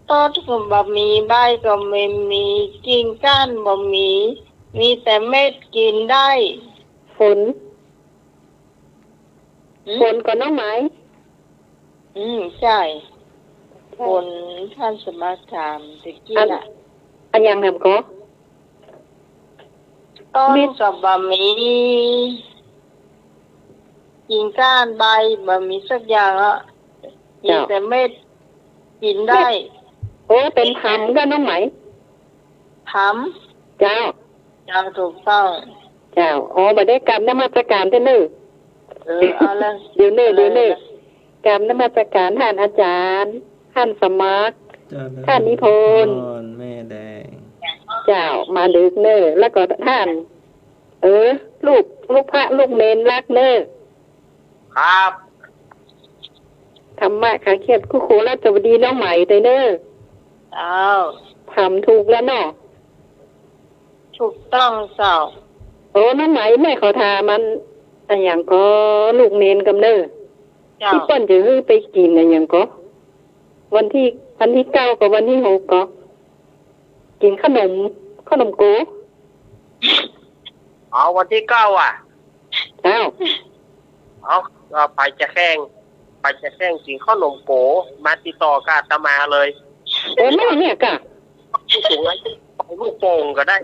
B: ต้นก็บ่มีใบก็ไม่มีกิ่งก้านบ่มีแต่เม็ดกินได้
G: ฝนก่อนน้องไม้
B: ใช่คนท่านสมัครถามตะกี้น่ะ
G: อย่างแบบก็
B: ต้นก็บ่มีกิ่งก้านใบบ่มีสักอย่างอ่ะมีแต่เม็ดกินได้
G: โอ้เป็นผำก็น้องไหม
B: ผ
G: เจ้า
B: ำเจ้าถูกต้อง
G: เจ้าอ๋อมาได้กรรมนมัสการท่านเน้อ
B: เอาละ
G: เดี๋ยวเน้อกรรมนมัสการท่านอาจารย์ท่านสมัคร ท่านนิพนธ์
A: แม่แดง
G: เจ้ามาดึกเน้อแล้วก็ท่าน ลูกพระลูกเนนรักเน้อ
F: ครับ
G: ธรรมะขาเขียดคู่โคราชสวัสดีน้องใหม่เตยเน้อ
B: เอา
G: ทำถูกแล้วเนาะ
B: ถูกต้องเจ้า
G: โอ้น้องใหม่แม่ขอทามันอย่างก็ลูกเนนกับเน้อ
B: เจ้า
G: ที่เปิ้นจะฮื้อไปกินอย่างก็วันที่9กับวันที่6ก็กินขนมโก
F: เอาวันที่9อ่ะ
G: อ้าว
F: เอาไปจะแข่งกินข้าวหนมโกมาติดต่อกับอาตมาเลย
G: โอ้แม่เนี่ยกะ
F: ผู้สูงอายุไปลูกโป่งก็ได้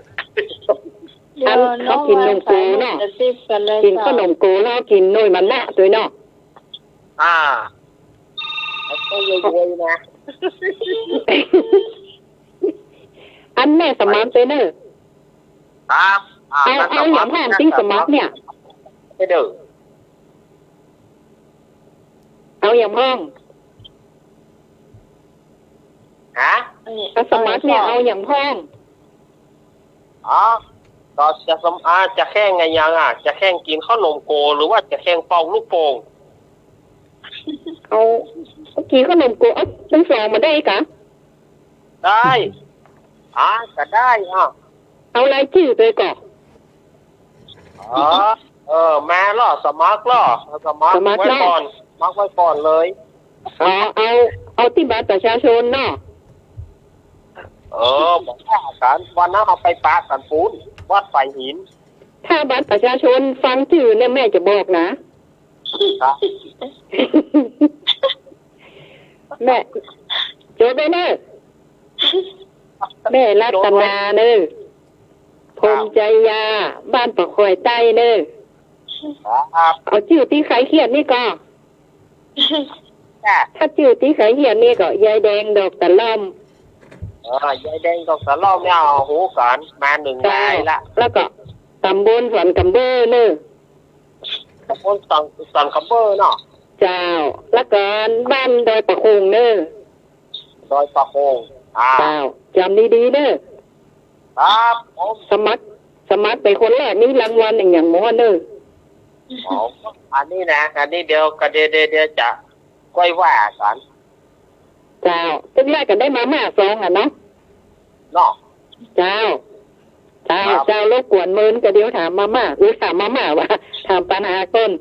G: อันเขากินนมโกเนาะกินขนมโกแล้วกินน้อยมันนะตัวเนาะ
F: ต้องรวยๆนะ
G: อันแม่สมัครตัวเนอะ
F: ครับ
G: เอาอย่างผ่านติ้งสมัครเนี่ย
F: ไปเด้อ
G: เอาอย่างห้อง
F: ฮะ
G: เอาสมัครเนี่ยเอาอย่างห้อง
F: ก็จะแข่งไงยังอ่ะจะแข่งกินข้าวหนมโกหรือว่าจะแข่งเป่าลูกโป่ง
G: เอากินขนมโกเอาทั้งสองมาได้กะ
F: ได้ก็ได้
G: เอารายชื่อตัวก่อน
F: แม่ล่อสมัครล่อสมัครไว้ก่อนมักไว้ก่อนเลย
G: เอาที่บัตรประชาชนเนาะ
F: บอกว่ากันวันนั้นเอาไปปากันปูนวัดไฟหิน
G: ถ้าบัตรประชาชนฟังชื่อเนี่ยแม่จะบอกนะ
F: ครับ
G: แม่โจทย์ไปเนอะแม่รัตนาเนอะพรหมใจยาบ้านปะคอยใต้เนอะ
F: ครับ
G: เอาชื่อที่ใครเขียนนี่ก็ถ้าชื่อที่ใครเขียนนี่ก็ยายแดงดอกตะล่อม
F: ยายแดงดอกตะล่อมเนี่ยเอาหูกันมา1นายละ
G: แล้วก็ตำบลสวนกำเบอร์เนอะ
F: ตำบลสันกำเบอร์เนาะ
G: เจ้าแล้วก็บ้านดอยปะโคงเนอะ
F: ดอยปะโคง
G: เจ้าจำดีๆเนอะ
F: ครับผม
G: สมัครไปคนแรกนี่รางวัลอย่างหมอเนอะ
F: อันนี้นะอันนี้เดี๋ยวก็เดี๋ยวจะก้อยว่ากัน
G: เจ้าตึ้งแรกกันได้มาม่าซองเนาะเจ้ารบกวนมืนก็เดี๋ยวถามมาม่าถามมาม่าว่าถามปัญหาต้น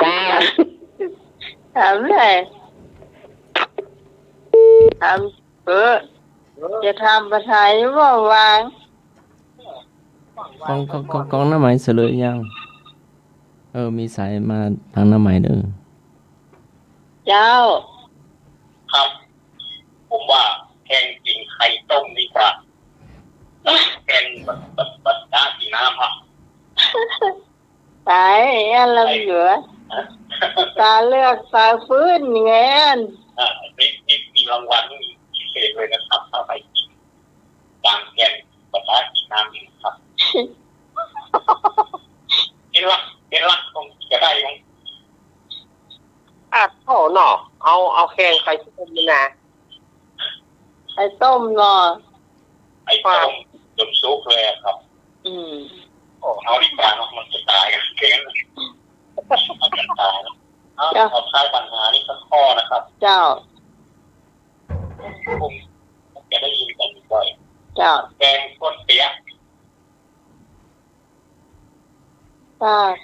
G: เจ้า
B: ถามเลยถามจะทำประทายว่าวาง
A: กองน้ำไหมเสลยยังมีสายมาทางน้ำไหมเด้อ
B: เจ้า
C: ครับผมว่าแข่งกินไข่ต้มดีกว่าแข่งบัดด้ากินน้ำครับ
B: ตายอะไรเหลือตาเลือกตาฟื้นเงี้ย
C: มีรางวัลพิเศษเลยนะครับถ้าไปกินกลางแข่งบัดด้ากินน้ำครับเห็นละคงจะได้มั้ง
F: พ่อเนาะเอาแข่งไข่ต้มนี่นะ
B: ไข่ต้มเนาะ
C: ไข่ต้มจนซุกเลยครับเอาดีกว่าเนาะมันจะตายกันเก่งมันจะตายเอาท้ายปัญหานี่สักข้อนะครับ
B: เจ้า
C: ผมจะได้ยินกันบ่อย
B: เจ้า
C: แกงข้นเปี๊ยะ
B: ปาก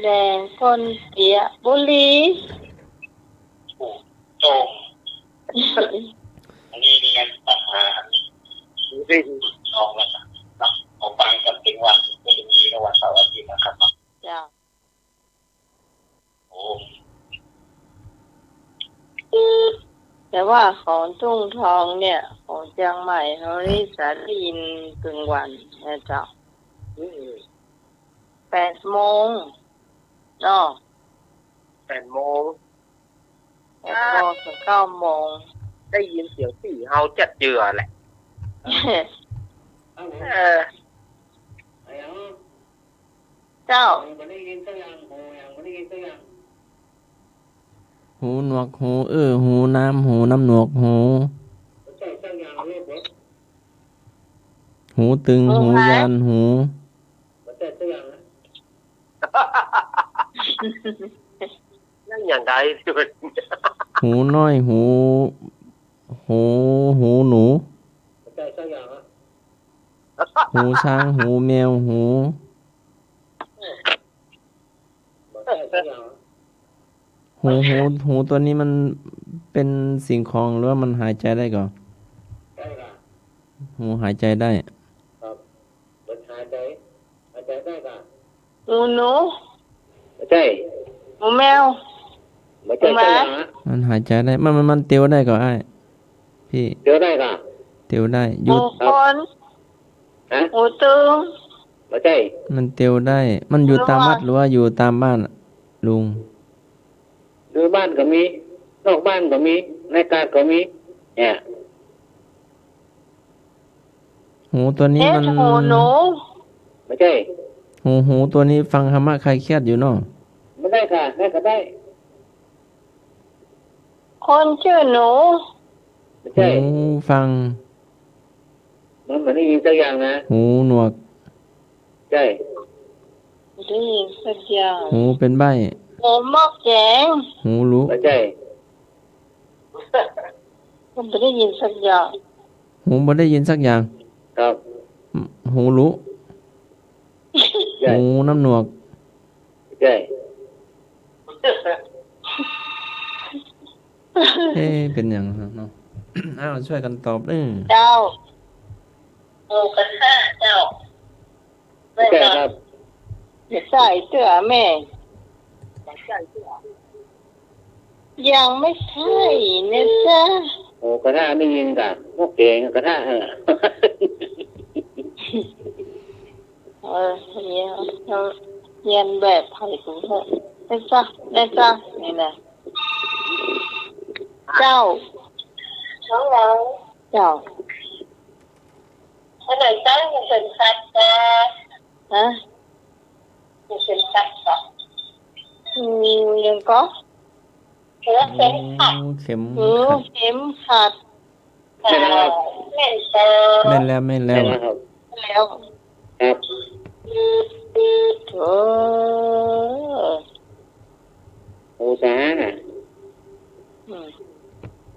B: แดงคนเปียบุรี
C: โจงอันนี้เงินปัญหาดีลองแล้วนะเอาฟังกันเป็นวันก็จะมีระหว่างเสาร์อาทิตย์นะครับ
B: จ้า
C: โอ้
B: แต่ว่าของทุ่งทองเนี่ยของเชียงใหม่เขาได้สาลีนกึ่งวันนะเจ้า8 โมงเนาะ
F: 8 โมง
B: ถึง 9 โมง
F: ได้ยินเสียงปี่เฮาจัดเจือแหละ
B: เจ้า
A: หูหนวกหูหูน้ำหูน้ำหนวกหูตึงหูยานหู
F: นั่นอย่างไร
A: หูน้อยหูหนูหูช้างหูแมวหูตัวนี้มันเป็นสิ่งของหรือว่ามันหายใจได้ก่อนหูหายใจได้
C: ครับรถหา
E: หายใจได้ก็
B: หูหนู
E: ไม่ใช่
B: หูแมว
E: ไม่ใช่ใช่หรอ
A: มันหายใจได้มันเตียวได้ก็ไอ้พี่
E: เดี๋ยวได้ก็
A: เตียวได้ห
B: หู
A: ยุด
B: คน
E: ฮะ
B: หูตึง
E: ไม่ใช่
A: มันเตียวได้ มันอยู่ตามวัดหรือว่าอยู่ตามบ้านอะลุง
E: ดูบ้านก็มีนอกบ้านก็มีในกาดก็มีเนี่ย
A: หูตัวนี้
B: เอ๊ะ
A: มัน
B: หูหนู
E: ไม่ใช่
A: หูตัวนี้ฟังธรรมะใครเครียดอยู่เนาะ
E: ไม่ได้ค่ะได้ก็ได้
B: คนชื่อหนู
E: ไม่ใช่
A: หูฟัง
E: มันเหมือนได้ยินสักอย่างนะ
A: หูหนวก
E: ใช่
B: ได้ยินสักอย่าง
A: หูเป็นใบ้
B: หูมอกแจง
A: หูรู้
E: ไม่ใช่
B: ผมไม่ได้ยินสักอย่าง
A: หูบ่ได้ยินสักอย่าง
E: ครับ
A: หูรู้
E: ใช่
A: หูน้ำหนวก
E: ใช่
A: เป็นอย่างนั้นเนาะ อ้าวช่วยกันตอบเด้อ
B: เจ้า
D: หมูกระทะเจ้า
E: ไม่ใช่ครับ
B: อย่าใส่เสื้อแม่ ยังไม่ใช่นะจ๊ะ
E: โอ้กระทะไม่ยินกับพวกเก่งกระทะ
B: เนี่ยเราเรียนแบบไทยกูเถอะได้จ้ะนี่นะเจ้า
D: น้องเรา
B: เจ้า
D: ถ้าไหนตั้งยังเป็นสัตว์จ้า
B: ฮะ
D: ยังเป็นสัตว์จ้ะ
B: ยังก็
D: เชื้อเป็นผัก
A: เข็ม
B: เข็มขัด
D: แม่นเตอ
A: แม่นแล้ว
E: ใช่
B: แล้ว
E: ครับ
B: ครับ โอ้
E: โอ้สาน่ะ
B: อืม